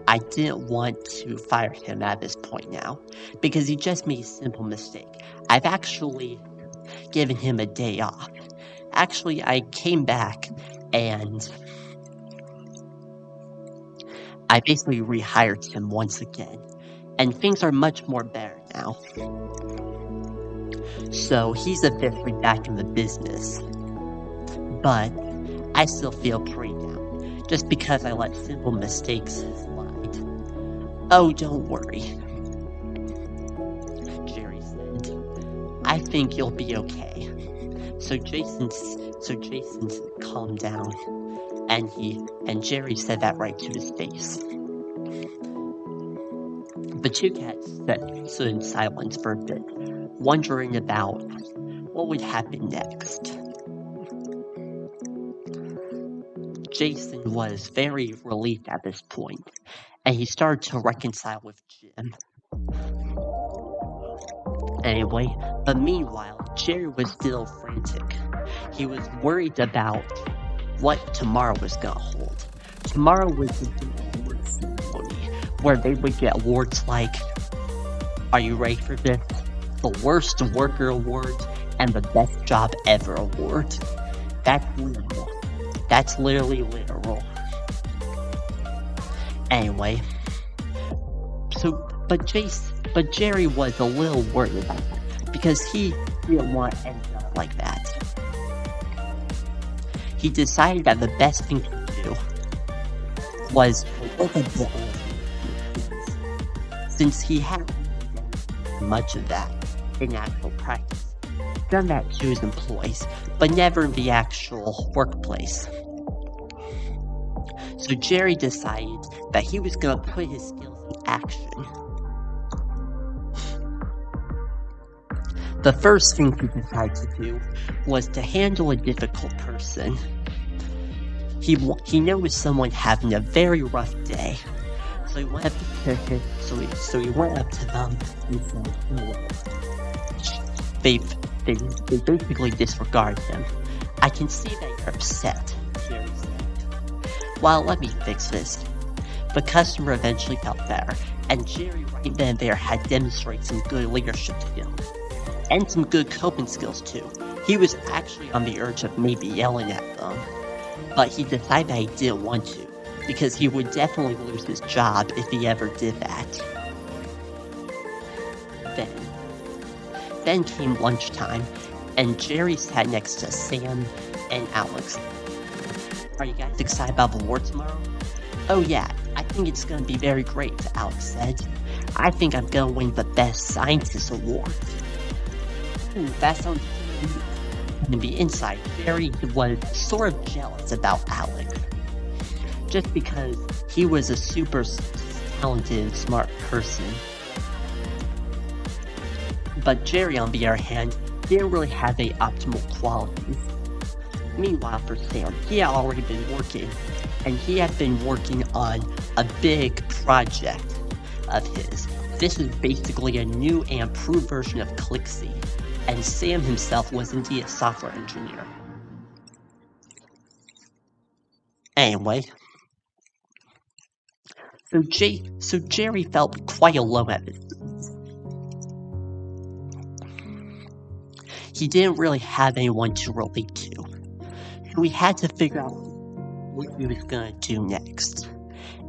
I didn't want to fire him at this point now, because he just made a simple mistake. I've actually given him a day off. Actually, I came back and I basically rehired him once again, and things are much more better now. So he's officially back in the business, but I still feel pretty down, just because I let simple mistakes slide. Oh, don't worry, Jerry said. I think you'll be okay. So Jason's calmed down. And Jerry said that right to his face. The two cats stood in silence for a bit, wondering about what would happen next. Jason was very relieved at this point, and he started to reconcile with Jim. Anyway, but meanwhile, Jerry was still frantic. He was worried about what tomorrow was gonna hold. Tomorrow was the award ceremony, where they would get awards like, are you ready for this? The Worst Worker Award and the Best Job Ever Award. That's literal. That's literally literal. Anyway, but Jerry was a little worried about that, because he didn't want to end up like that. He decided that the best thing to do was to work a bit on, since he hadn't done much of that in actual practice. Done that to his employees, but never in the actual workplace. So Jerry decided that he was going to put his skills in action. The first thing he decided to do was to handle a difficult person. He noticed someone having a very rough day, so he went up to them and said, "Hello." They basically disregarded him. "I can see that you're upset," Jerry said. "Well, let me fix this." The customer eventually felt better, and Jerry right then and there had demonstrated some good leadership skills. And some good coping skills too. He was actually on the urge of maybe yelling at them, but he decided that he didn't want to, because he would definitely lose his job if he ever did that. Then came lunchtime, and Jerry sat next to Sam and Alex. "Are you guys excited about the award tomorrow?" "Oh yeah, I think it's gonna be very great," Alex said. "I think I'm gonna win the Best Scientist Award." "Ooh, that sounds good," On the inside, Jerry was sort of jealous about Alex, just because he was a super talented, smart person. But Jerry, on the other hand, didn't really have any optimal qualities. Meanwhile, for Sam, he had already been working, and he had been working on a big project of his. This is basically a new and improved version of Clixie, and Sam himself was indeed a software engineer. Anyway, so Jerry felt quite alone at this. He didn't really have anyone to relate to, so he had to figure out what he was gonna do next.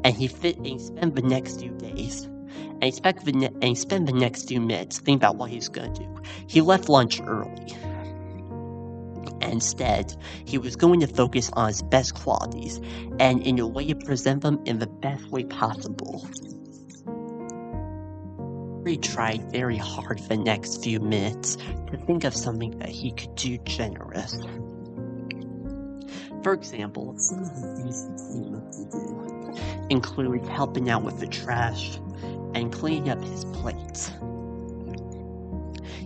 And he spent the next few days, and he spent the next few minutes thinking about what he was gonna do. He left lunch early. Instead, he was going to focus on his best qualities, and in a way to present them in the best way possible. He tried very hard for the next few minutes to think of something that he could do generous. For example, some of the things he could do include helping out with the trash and cleaning up his plates.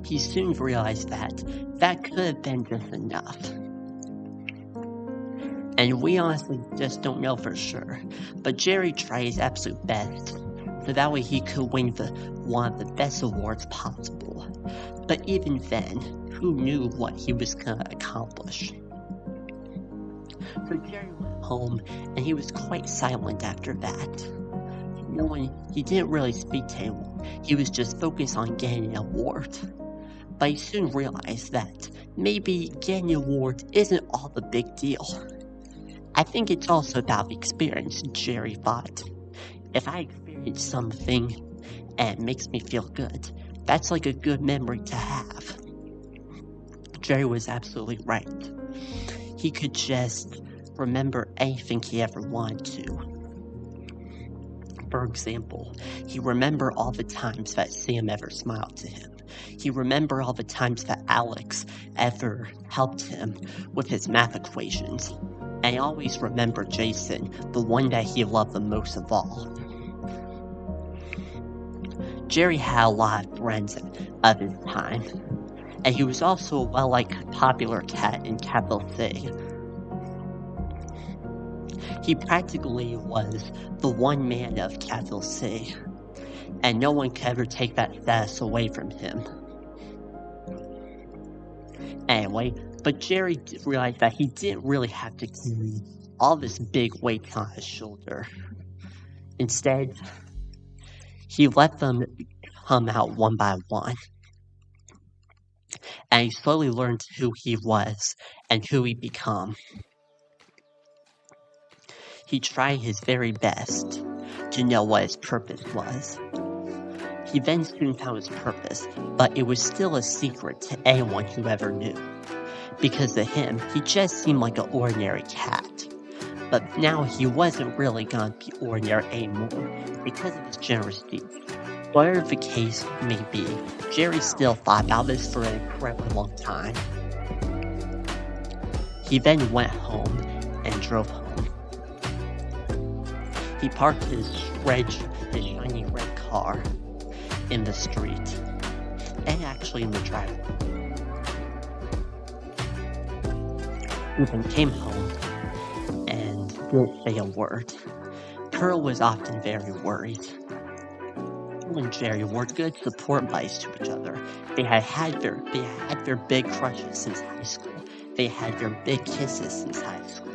He soon realized that could have been just enough. And we honestly just don't know for sure, but Jerry tried his absolute best, so that way he could win one of the best awards possible. But even then, who knew what he was gonna accomplish? So Jerry went home, and he was quite silent after that. He didn't really speak to anyone. He was just focused on getting an award. But he soon realized that maybe getting an award isn't all the big deal. I think it's also about the experience, Jerry thought. If I experience something and it makes me feel good, that's like a good memory to have. Jerry was absolutely right. He could just remember anything he ever wanted to. For example, he remembered all the times that Sam ever smiled to him. He remembered all the times that Alex ever helped him with his math equations. And he always remembered Jason, the one that he loved the most of all. Jerry had a lot of friends of his time, and he was also a well-liked popular cat in Capital City. He practically was the one man of Capital City, and no one could ever take that status away from him. Anyway, but Jerry realized that he didn't really have to carry all this big weight on his shoulder. Instead, he let them come out one by one. And he slowly learned who he was and who he'd become. He tried his very best to know what his purpose was. He then soon found his purpose, but it was still a secret to anyone who ever knew. Because to him, he just seemed like an ordinary cat. But now he wasn't really gonna be ordinary anymore because of his generous deeds. Whatever the case may be, Jerry still thought about this for an incredibly long time. He then went home and drove home. He parked his shiny red car in the street, and actually in the driveway. He then came home and didn't say a word. Pearl was often very worried. Pearl and Jerry were good support buddies to each other. They had their big crushes since high school. They had their big kisses since high school.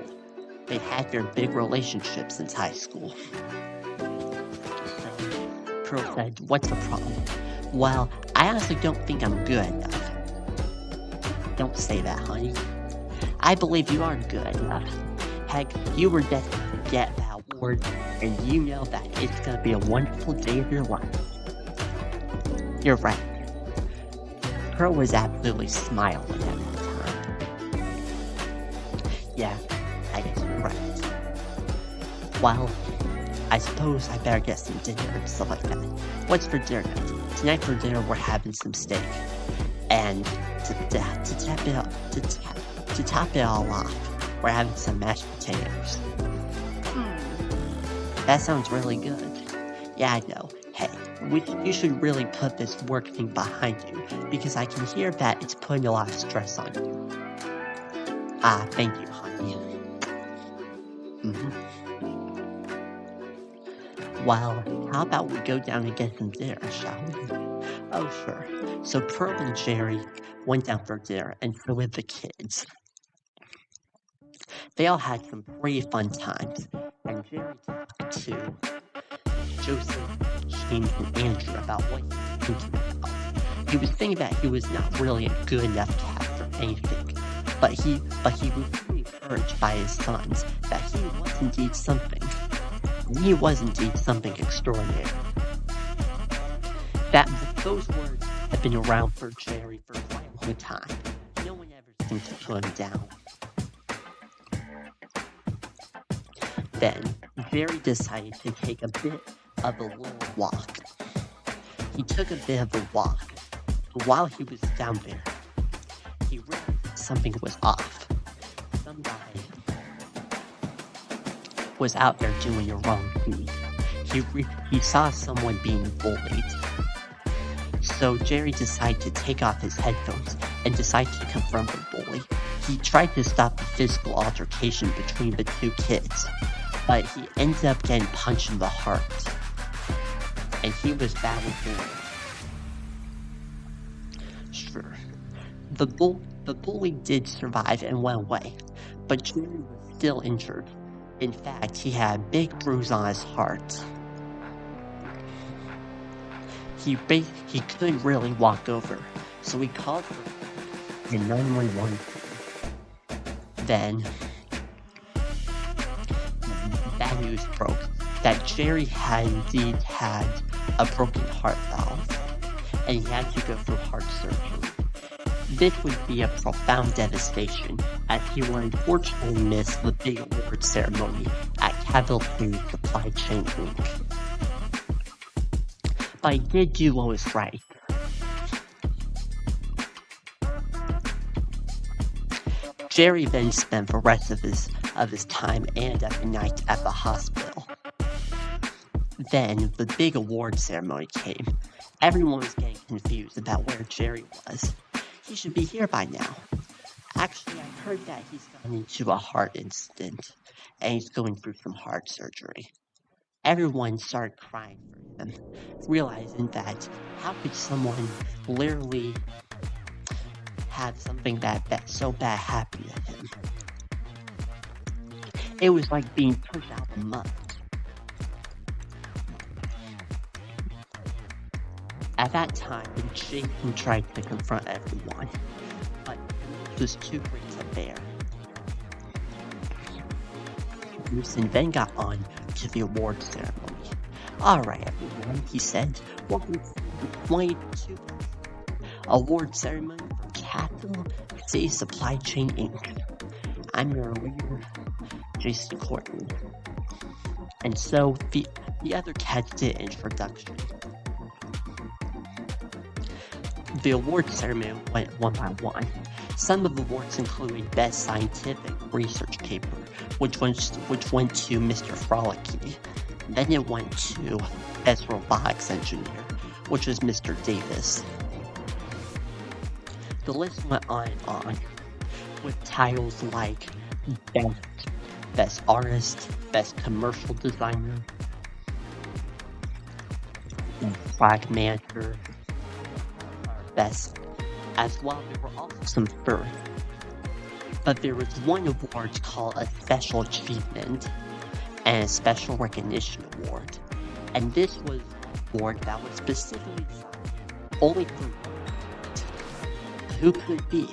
They had their big relationships since high school. So Pearl said, "What's the problem?" "Well, I honestly don't think I'm good enough." "Don't say that, honey. I believe you are good enough. Heck, you were destined to get that award, and you know that it's gonna be a wonderful day of your life." "You're right." Pearl was absolutely smiling at that time. "Yeah, I guess you're right. Well, I suppose I better get some dinner and stuff like that. What's for dinner tonight? Tonight for dinner we're having some steak." And to top it all off, we're having some mashed potatoes. That sounds really good. Yeah, I know. Hey, you should really put this work thing behind you, because I can hear that it's putting a lot of stress on you. Ah, thank you, honey. Well, how about we go down and get some dinner, shall we? Oh, sure. So Pearl and Jerry went down for dinner, and so did the kids. They all had some pretty fun times, and Jerry talked to Joseph, James, and Andrew about what he was thinking about. He was thinking that he was not really a good enough cat for anything, but he was really encouraged by his sons that he was indeed something. He was indeed something extraordinary. Those words have been around for Jerry for quite a long time. No one ever seems to put him down. Then, Jerry decided to take a bit of a little walk. He took a bit of a walk, but while he was down there, he realized something was off. Some guy was out there doing the wrong thing. He saw someone being bullied. So Jerry decided to take off his headphones and decided to confront the bully. He tried to stop the physical altercation between the two kids, but he ended up getting punched in the heart. And he was badly hurt. Sure. The bully did survive and went away, but Jerry was still injured. In fact, he had a big bruise on his heart. He couldn't really walk over, so he called for the 911. Then, bad news broke that Jerry had indeed had a broken heart valve, and he had to go through heart surgery. This would be a profound devastation, as he would unfortunately miss the big award ceremony at Cavill Food Supply Chain Inc. But he did do what was right. Jerry then spent the rest of his time and at the night at the hospital. Then the big award ceremony came. Everyone was getting confused about where Jerry was. He should be here by now. Actually, I heard that he's gone into a heart incident, and he's going through some heart surgery. Everyone started crying for him, realizing that how could someone literally have something that so bad happen to him? It was like being pushed out of the mud. At that time, Jason tried to confront everyone, but it was too great to bear. Jason then got on to the award ceremony. Alright everyone, he said, welcome to the 2022 award ceremony for Capital City Supply Chain Inc. I'm your leader, Jason Courtney. And so the other cats did introduction. The award ceremony went one by one. Some of the awards included Best Scientific Research Paper, which went to Mr. Frolicky. Then it went to Best Robotics Engineer, which was Mr. Davis. The list went on and on, with titles like Best Artist, Best Commercial Designer, Best Product Manager, Best, as well. There were also some firsts, but there was one award called a Special Achievement and a Special Recognition Award, and this was an award that was specifically designed only for who could it be?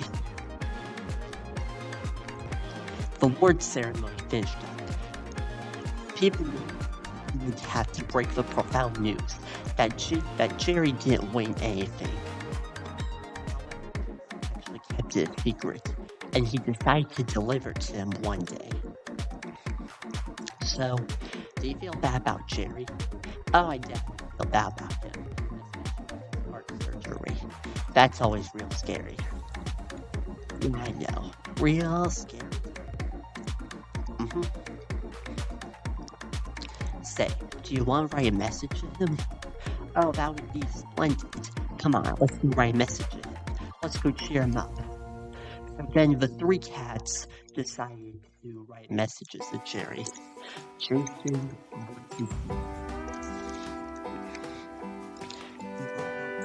The award ceremony finished up. People would have to break the profound news that Jerry didn't win anything. He actually kept it a secret, and he decided to deliver to him one day. So, do you feel bad about Jerry? Oh, I definitely feel bad about him, especially heart surgery. That's always real scary. I know. Real scary. Say, do you want to write a message to him? Oh, that would be splendid. Come on, let's go write a message to him. Let's go cheer him up. So then the three cats decided to write messages to Jerry. Jason,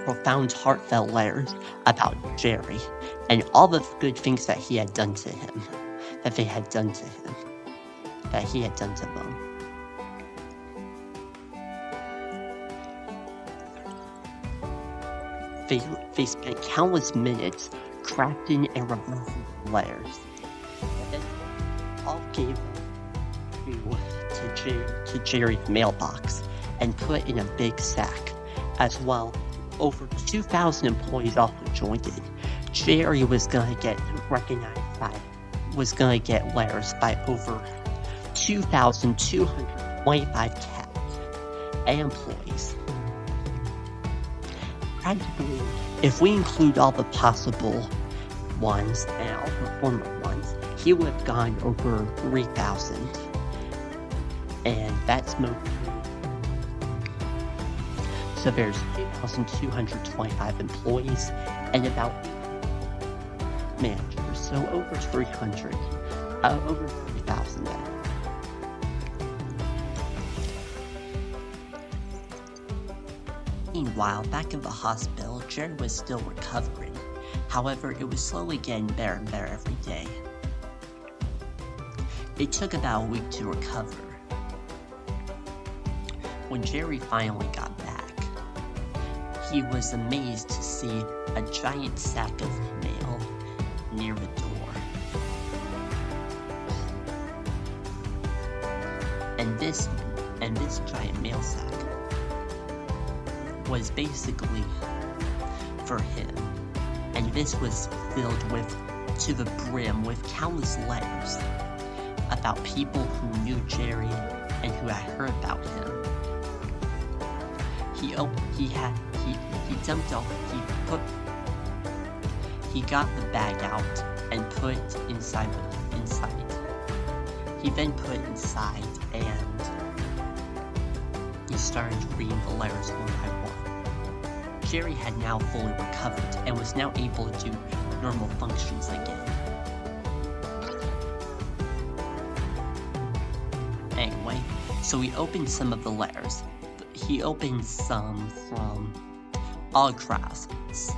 profound, heartfelt letters about Jerry and all the good things that he had done to him, that they had done to him, that he had done to them. They spent countless minutes crafting and revising letters, and then all gave to Jerry's mailbox and put in a big sack. As well, over 2,000 employees also joined it. Jerry was gonna get letters by over 2,225 cats and employees. Practically, if we include all the possible ones and all the former ones, he would have gone over 3,000. And that's mostly. So there's 2,225 employees and about managers. So over 300, over 3,000 now. Meanwhile, back in the hospital, Jerry was still recovering. However, it was slowly getting better and better every day. It took about a week to recover. When Jerry finally got back, he was amazed to see a giant sack of mail near the door. And this giant mail sack was basically for him. And this was filled to the brim with countless letters about people who knew Jerry and who had heard about him. He got the bag out and put inside. He then put inside and he started reading the letters one by one. Jerry had now fully recovered and was now able to do normal functions again. Anyway, so he opened some of the letters. He opened some from all class.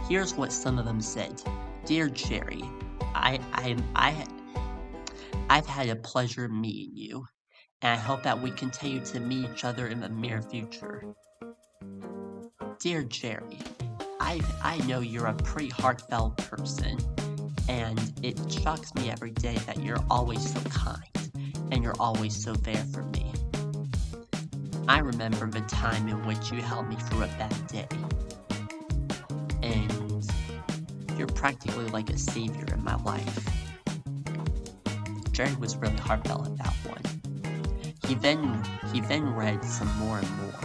Here's what some of them said. Dear Jerry, I've had a pleasure meeting you, and I hope that we continue to meet each other in the near future. Dear Jerry, I know you're a pretty heartfelt person, and it shocks me every day that you're always so kind, and you're always so there for me. I remember the time in which you helped me through a bad day, and you're practically like a savior in my life. Jerry was really heartfelt at that one. He then read some more and more.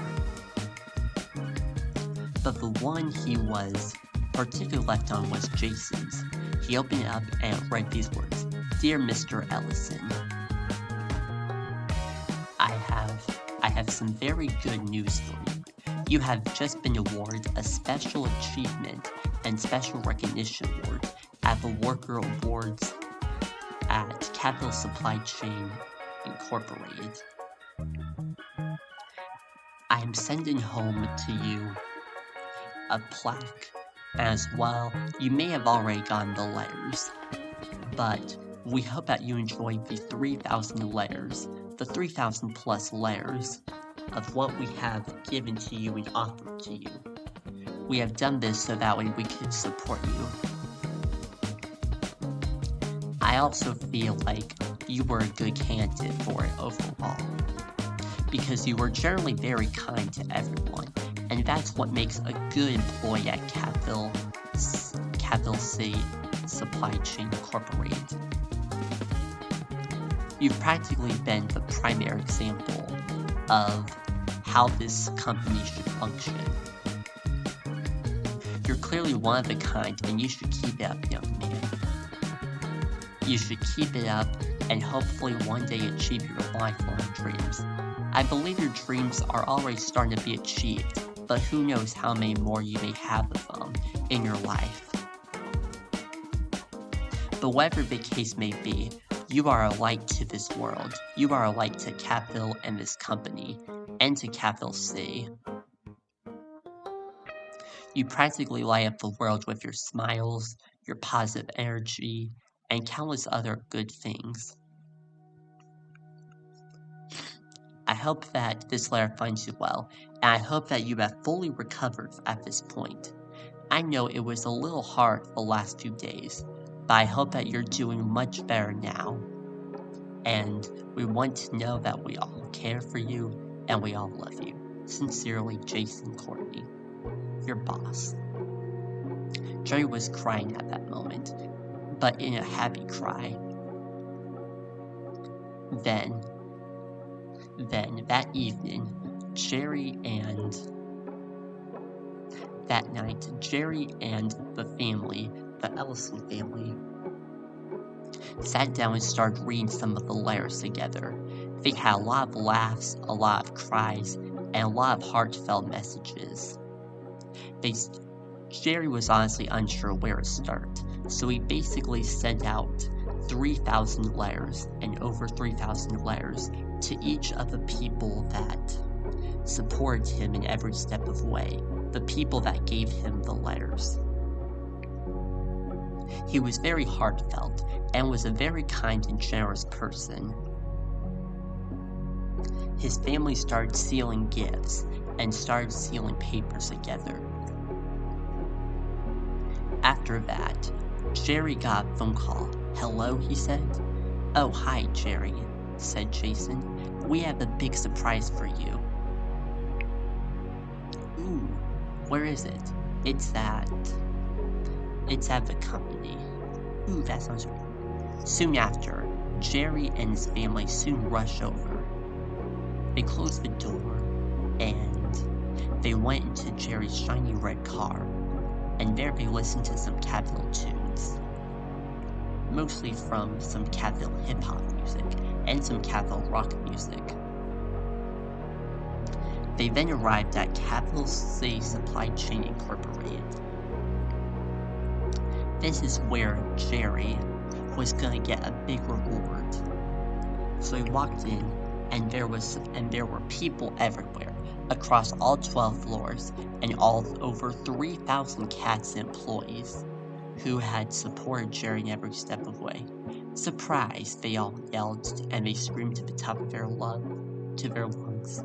But the one he was particularly left on was Jason's. He opened it up and read these words. Dear Mr. Ellison, I have some very good news for you. You have just been awarded a Special Achievement and Special Recognition Award at the Worker Awards at Capital Supply Chain Incorporated. I am sending home to you a plaque as well. You may have already gotten the letters, but we hope that you enjoyed the 3,000 letters, the 3,000 plus letters of what we have given to you and offered to you. We have done this so that way we could support you. I also feel like you were a good candidate for it overall, because you were generally very kind to everyone, and that's what makes a good employee at Capital City Supply Chain Incorporated. You've practically been the primary example of how this company should function. You're clearly one of a kind, and you should keep it up, young man. You should keep it up, and hopefully one day achieve your lifelong dreams. I believe your dreams are already starting to be achieved, but who knows how many more you may have of them in your life. But whatever the case may be, you are a light to this world. You are a light to Capville and this company, and to Capville City. You practically light up the world with your smiles, your positive energy, and countless other good things. I hope that this letter finds you well, and I hope that you have fully recovered at this point. I know it was a little hard the last few days, but I hope that you're doing much better now. And we want to know that we all care for you, and we all love you. Sincerely, Jason Courtney, your boss. Jerry was crying at that moment, but in a happy cry. Then that evening, that night, Jerry and the family, the Ellison family, sat down and started reading some of the letters together. They had a lot of laughs, a lot of cries, and a lot of heartfelt messages. Jerry was honestly unsure where to start, so he basically sent out 3,000 letters and over 3,000 letters to each of the people that supported him in every step of the way, the people that gave him the letters. He was very heartfelt and was a very kind and generous person. His family started sealing gifts and started sealing papers together. After that, Jerry got a phone call. "Hello," he said. "Oh, hi, Jerry," said Jason. "We have a big surprise for you." "Ooh, where is it?" It's at the company." "Ooh, that sounds great." Soon after, Jerry and his family soon rushed over. They closed the door, and they went into Jerry's shiny red car, and there they listened to some Capville tunes. Mostly from some Capville hip-hop music, and some Capville rock music. They then arrived at Capville City Supply Chain Incorporated. This is where Jerry was gonna get a big reward. So he walked in, and there were people everywhere, across all 12 floors, and over 3,000 cats and employees who had supported Jerry in every step of the way. "Surprise!" they all yelled, and they screamed to the top of their lungs.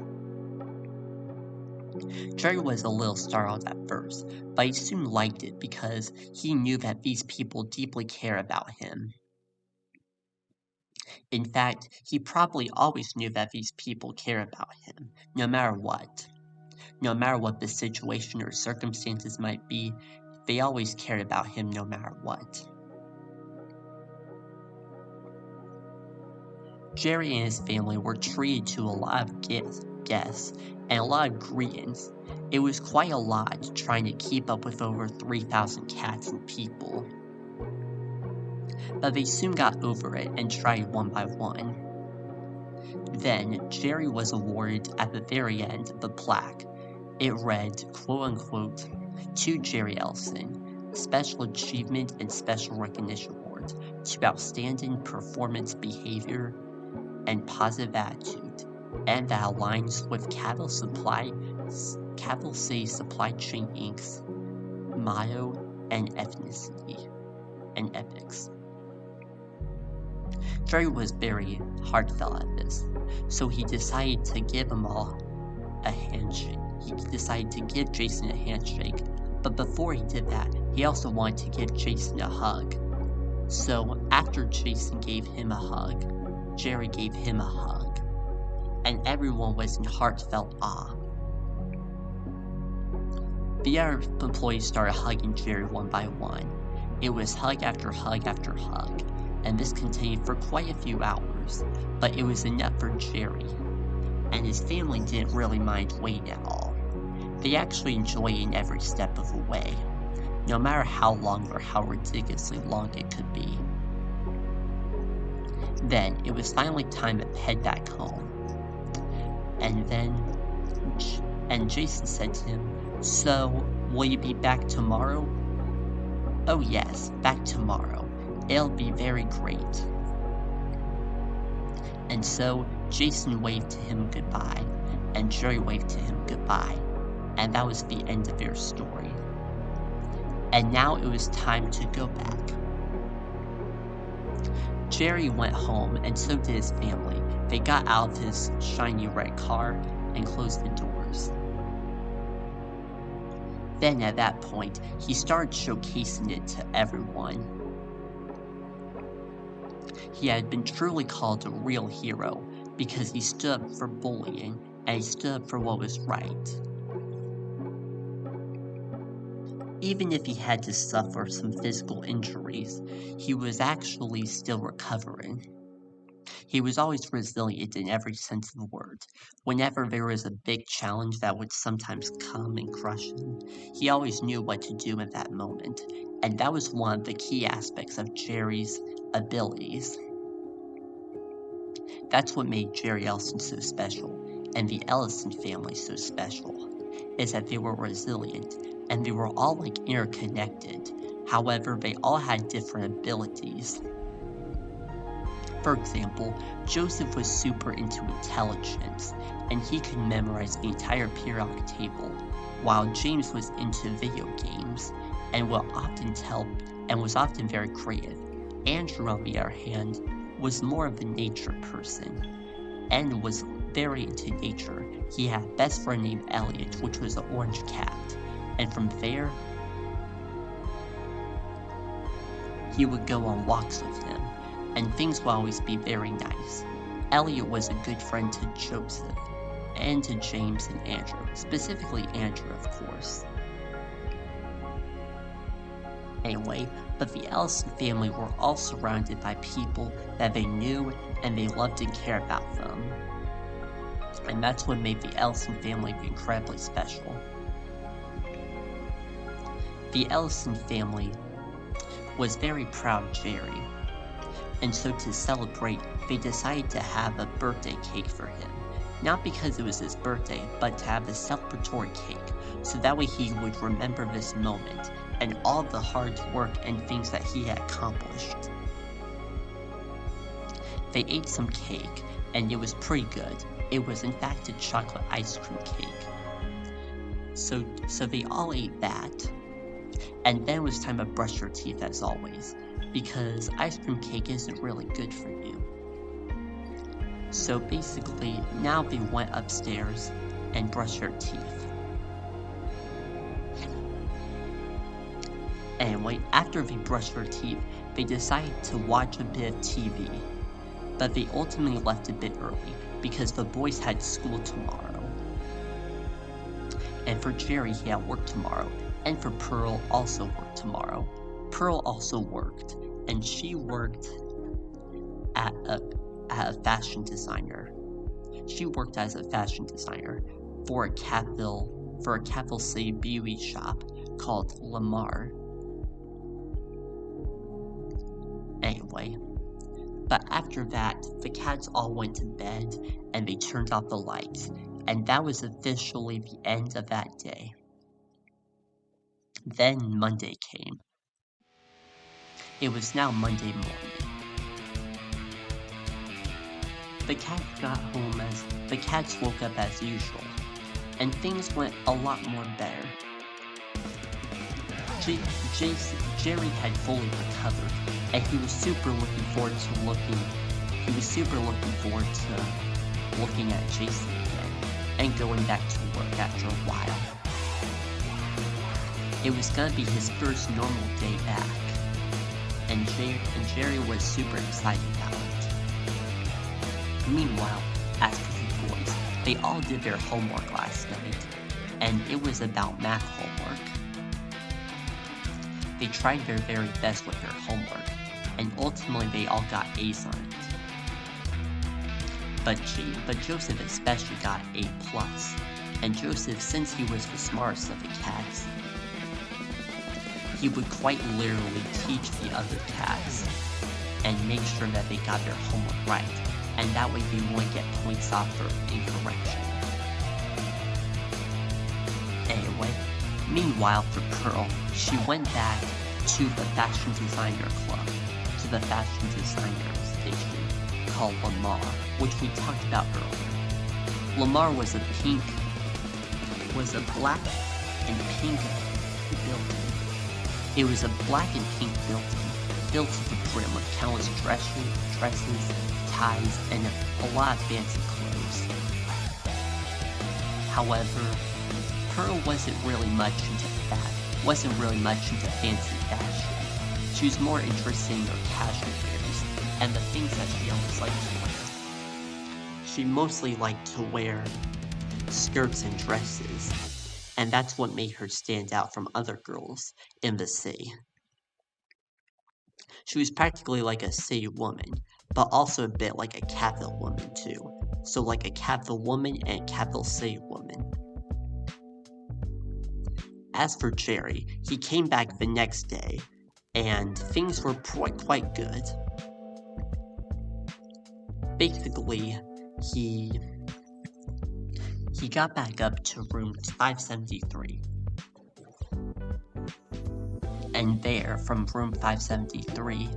Jerry was a little startled at first, but he soon liked it because he knew that these people deeply care about him. In fact, he probably always knew that these people care about him, no matter what. No matter what the situation or circumstances might be, they always cared about him no matter what. Jerry and his family were treated to a lot of guests and a lot of greetings. It was quite a lot trying to keep up with over 3,000 cats and people. But they soon got over it and tried one by one. Then, Jerry was awarded at the very end the plaque. It read, quote-unquote, "To Jerry Ellison, Special Achievement and Special Recognition Award to Outstanding Performance Behavior and Positive Attitude, and that aligns with Capville City Supply Chain Inc.'s motto and ethnicity and ethics." Jerry was very heartfelt at this, so he decided to give them all a handshake. He decided to give Jason a handshake, but before he did that, he also wanted to give Jason a hug. So after Jason gave him a hug, Jerry gave him a hug, and everyone was in heartfelt awe. The other employees started hugging Jerry one by one. It was hug after hug after hug, and this continued for quite a few hours, but it was enough for Jerry, and his family didn't really mind waiting at all. They actually enjoyed it in every step of the way. no matter how long or how ridiculously long it could be. Then it was finally time to head back home. And Jason said to him, "So, will you be back tomorrow?" "Oh yes, back tomorrow. It'll be very great." And so Jason waved to him goodbye, and Jerry waved to him goodbye, and that was the end of their story. And now it was time to go back. Jerry went home, and so did his family. They got out of his shiny red car and closed the doors. Then at that point, he started showcasing it to everyone. He had been truly called a real hero because he stood up for bullying and he stood up for what was right. Even if he had to suffer some physical injuries, he was actually still recovering. He was always resilient in every sense of the word. Whenever there was a big challenge that would sometimes come and crush him, he always knew what to do in that moment, and that was one of the key aspects of Jerry's abilities. That's what made Jerry Ellison so special, and the Ellison family so special, is that they were resilient, and they were all like interconnected. However, they all had different abilities. For example, Joseph was super into intelligence, and he could memorize the entire periodic table, while James was into video games, and was often very creative. Andrew, on the other hand, was more of a nature person, and was very into nature. He had a best friend named Elliot, which was an orange cat, and from there, he would go on walks with him, and things would always be very nice. Elliot was a good friend to Joseph, and to James and Andrew, specifically Andrew, of course. Anyway, but the Ellison family were all surrounded by people that they knew and they loved and cared about them. And that's what made the Ellison family incredibly special. The Ellison family was very proud of Jerry, and so to celebrate, they decided to have a birthday cake for him. Not because it was his birthday, but to have a celebratory cake, so that way he would remember this moment and all the hard work and things that he had accomplished. They ate some cake, and it was pretty good. It was in fact a chocolate ice cream cake. So they all ate that, and then it was time to brush your teeth as always, because ice cream cake isn't really good for you. So basically, now they went upstairs and brushed their teeth. Anyway, after they brushed their teeth, they decided to watch a bit of TV, but they ultimately left a bit early because the boys had school tomorrow. And for Jerry, he had work tomorrow, and for Pearl also worked tomorrow. Pearl also worked, and she worked at a fashion designer. She worked as a fashion designer for a capital city beauty shop called Lamar. Anyway, but after that, the cats all went to bed and they turned off the lights, and that was officially the end of that day. Then Monday came. It was now Monday morning. The cats woke up as usual, and things went a lot more better. Jerry had fully recovered, and he was super looking forward to looking at Jason again, and going back to work after a while. It was gonna be his first normal day back, and Jerry was super excited about it. Meanwhile, as for the boys, they all did their homework last night, and it was about math homework. They tried their very best with their homework, and ultimately they all got A's on it. But Joseph especially got A+, and Joseph, since he was the smartest of the cats, he would quite literally teach the other cats and make sure that they got their homework right, and that way they wouldn't get points off for incorrection. Anyway, meanwhile for Pearl, she went back to the fashion designer club, to the fashion designer station called Lamar, which we talked about earlier. Lamar was a black and pink building. It was a black and pink building, filled to the brim with countless dresses, ties, and a lot of fancy clothes. However, Pearl wasn't really much into fancy fashion. She was more interested in her casual wears and the things that she always liked to wear. She mostly liked to wear skirts and dresses, and that's what made her stand out from other girls in the city. She was practically like a city woman, but also a bit like a capital woman too. So like a capital woman and a capital city woman. As for Jerry, he came back the next day, and things were quite good. Basically, he got back up to room 573. And there, from room 573,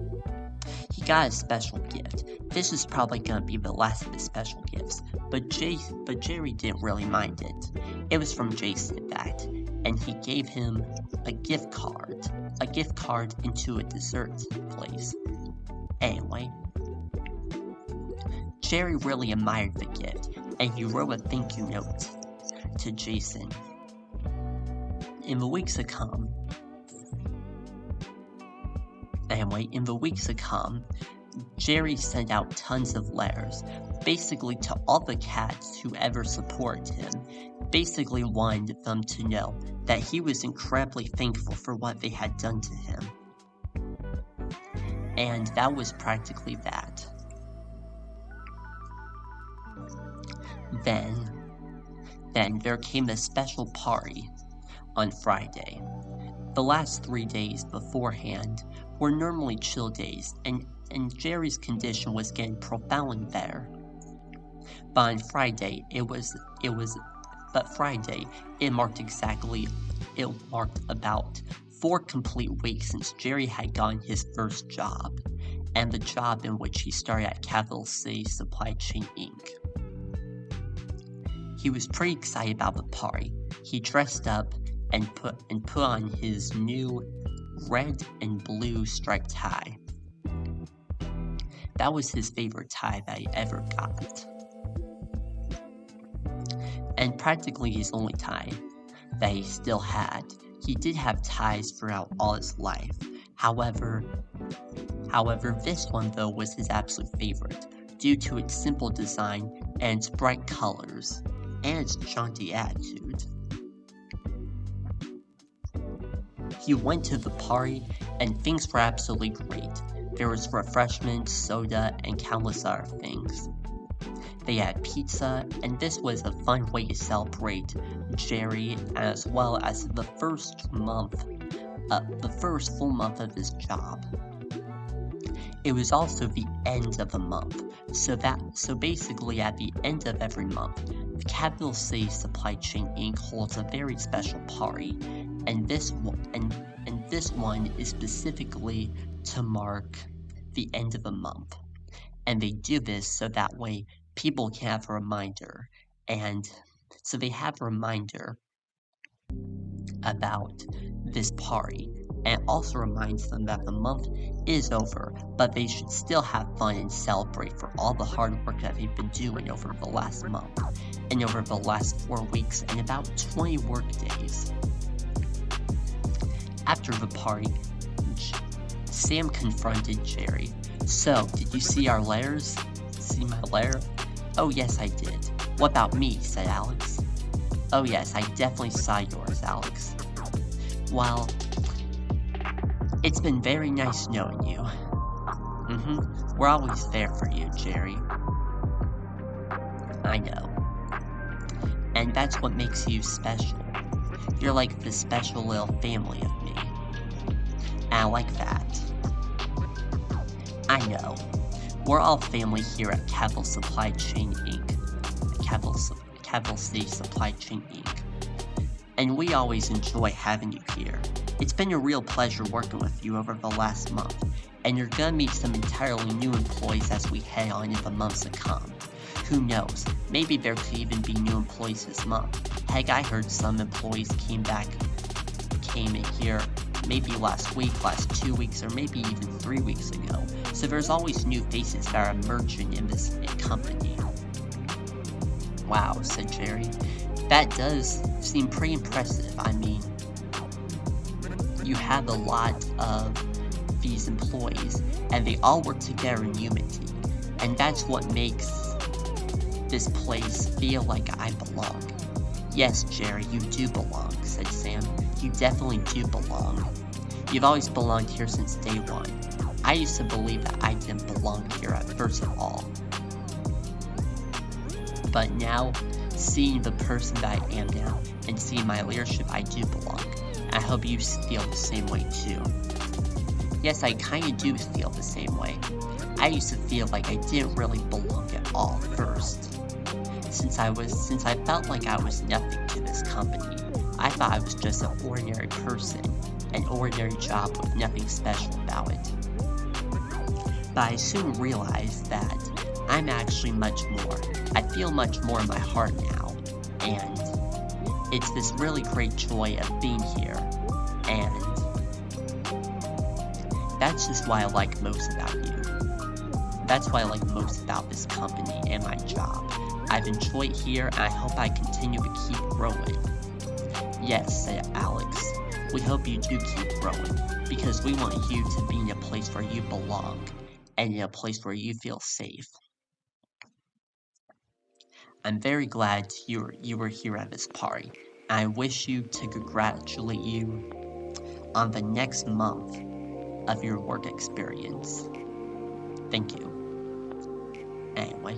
he got a special gift. This is probably gonna be the last of his special gifts, but Jerry didn't really mind it. It was from Jason, in fact, and he gave him a gift card into a dessert place. Anyway, Jerry really admired the gift, and he wrote a thank you note to Jason. In the weeks to come, Jerry sent out tons of letters, basically to all the cats who ever supported him, basically wanted them to know that he was incredibly thankful for what they had done to him. And that was practically that. Then there came a special party on Friday. The last 3 days beforehand were normally chill days, and Jerry's condition was getting profoundly better. But on Friday, it marked about 4 complete weeks since Jerry had gotten his first job, and the job in which he started at Capital City Supply Chain Inc. He was pretty excited about the party. He dressed up and put on his new red and blue striped tie. That was his favorite tie that he ever got. And practically his only tie that he still had. He did have ties throughout all his life. However, this one though was his absolute favorite, due to its simple design and its bright colors, and its jaunty attitude. He went to the party, and things were absolutely great. There was refreshments, soda, and countless other things. They had pizza, and this was a fun way to celebrate Jerry, as well as the first full month of his job. It was also the end of the month, so basically at the end of every month, the Capital City Supply Chain Inc. holds a very special party, and this one is specifically to mark the end of the month. And they do this so that way people can have a reminder, and so they have a reminder about this party, and also reminds them that the month is over, but they should still have fun and celebrate for all the hard work that they've been doing over the last month, and over the last 4 weeks, and about 20 work days. After the party, Sam confronted Jerry. "So, did you see our letters? See my letter?" "Oh yes, I did." "What about me?" said Alex. "Oh yes, I definitely saw yours, Alex." "Well, it's been very nice knowing you." We're always there for you, Jerry." "I know. And that's what makes you special. You're like the special little family of me." and I like that. I know. We're all family here at Capital Supply Chain Inc. Capital C Supply Chain Inc. And we always enjoy having you here. It's been a real pleasure working with you over the last month, and you're gonna meet some entirely new employees as we head on in the months to come. Who knows, maybe there could even be new employees this month. Heck, I heard some employees came in here maybe last week, last 2 weeks, or maybe even 3 weeks ago. So there's always new faces that are emerging in this company. Wow, said Jerry. That does seem pretty impressive. I mean, you have a lot of these employees, and they all work together in unity. And that's what makes this place feel like I belong. Yes, Jerry, you do belong, said Sam. You definitely do belong. You've always belonged here since day one. I used to believe that I didn't belong here at first of all. But now, seeing the person that I am now, and seeing my leadership, I do belong. I hope you feel the same way too. Yes, I kinda do feel the same way. I used to feel like I didn't really belong at all first. Since I felt like I was nothing to this company, I thought I was just an ordinary person, an ordinary job with nothing special about it. But I soon realized that I'm actually much more. I feel much more in my heart now, and it's this really great joy of being here, and that's just what I like most about you. That's what I like most about this company and my job. I've enjoyed here, and I hope I continue to keep growing. Yes, said Alex. We hope you do keep growing, because we want you to be in a place where you belong, and in a place where you feel safe. I'm very glad you were here at this party, and I wish to congratulate you on the next month of your work experience. Thank you. Anyway.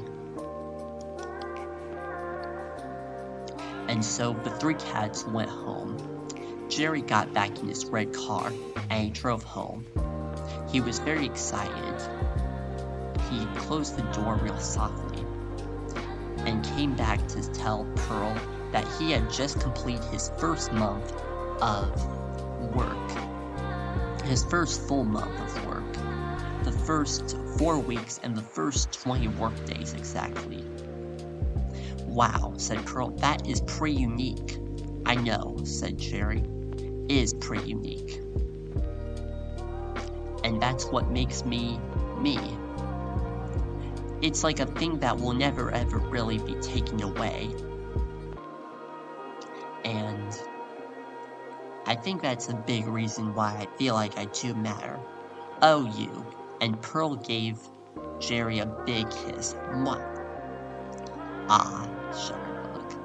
And so the three cats went home. Jerry got back in his red car, and he drove home. He was very excited. He closed the door real softly, and came back to tell Pearl that he had just completed his first month of work. His first full month of work. The first 4 weeks and the first 20 work days exactly. Wow, said Pearl, that is pretty unique. I know, said Jerry. It is pretty unique. And that's what makes me, me. It's like a thing that will never ever really be taken away. And I think that's a big reason why I feel like I do matter. Oh, you. And Pearl gave Jerry a big kiss. Mwah. Ah, Shutterbug.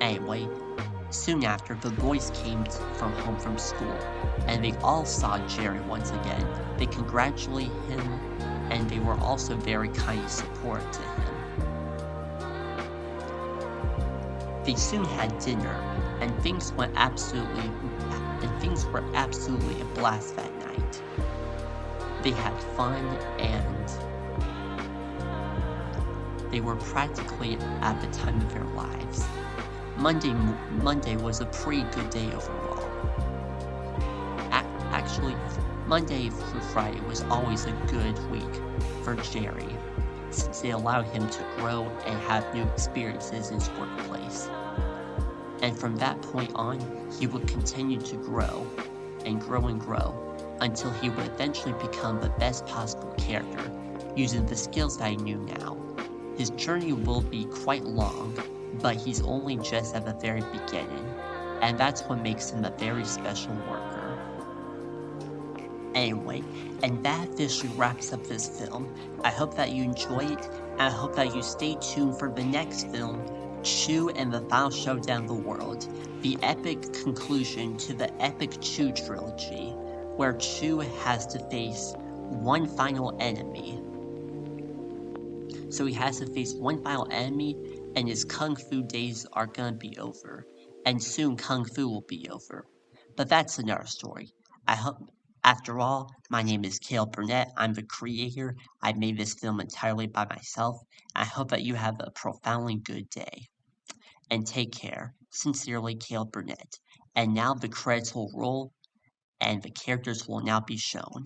Anyway, soon after, the boys came home from school, and they all saw Jerry once again. They congratulated him, and they were also very kind support to him. They soon had dinner, and things were absolutely a blast that night. They had fun, and they were practically at the time of their lives. Monday was a pretty good day overall. Actually, Monday through Friday was always a good week for Jerry, since they allowed him to grow and have new experiences in his workplace. And from that point on, he would continue to grow and grow until he would eventually become the best possible character, using the skills that he knew now. His journey will be quite long, but he's only just at the very beginning, and that's what makes him a very special worker. Anyway, and that officially wraps up this film. I hope that you enjoy it, and I hope that you stay tuned for the next film, Chew and the Final Showdown of the World, the epic conclusion to the epic Chew trilogy, where Chew has to face one final enemy. So he has to face one final enemy, and his Kung Fu days are gonna be over. And soon Kung Fu will be over. But that's another story. I hope, after all, my name is Caleb Burnett. I'm the creator. I made this film entirely by myself. I hope that you have a profoundly good day. And take care. Sincerely, Caleb Burnett. And now the credits will roll, and the characters will now be shown.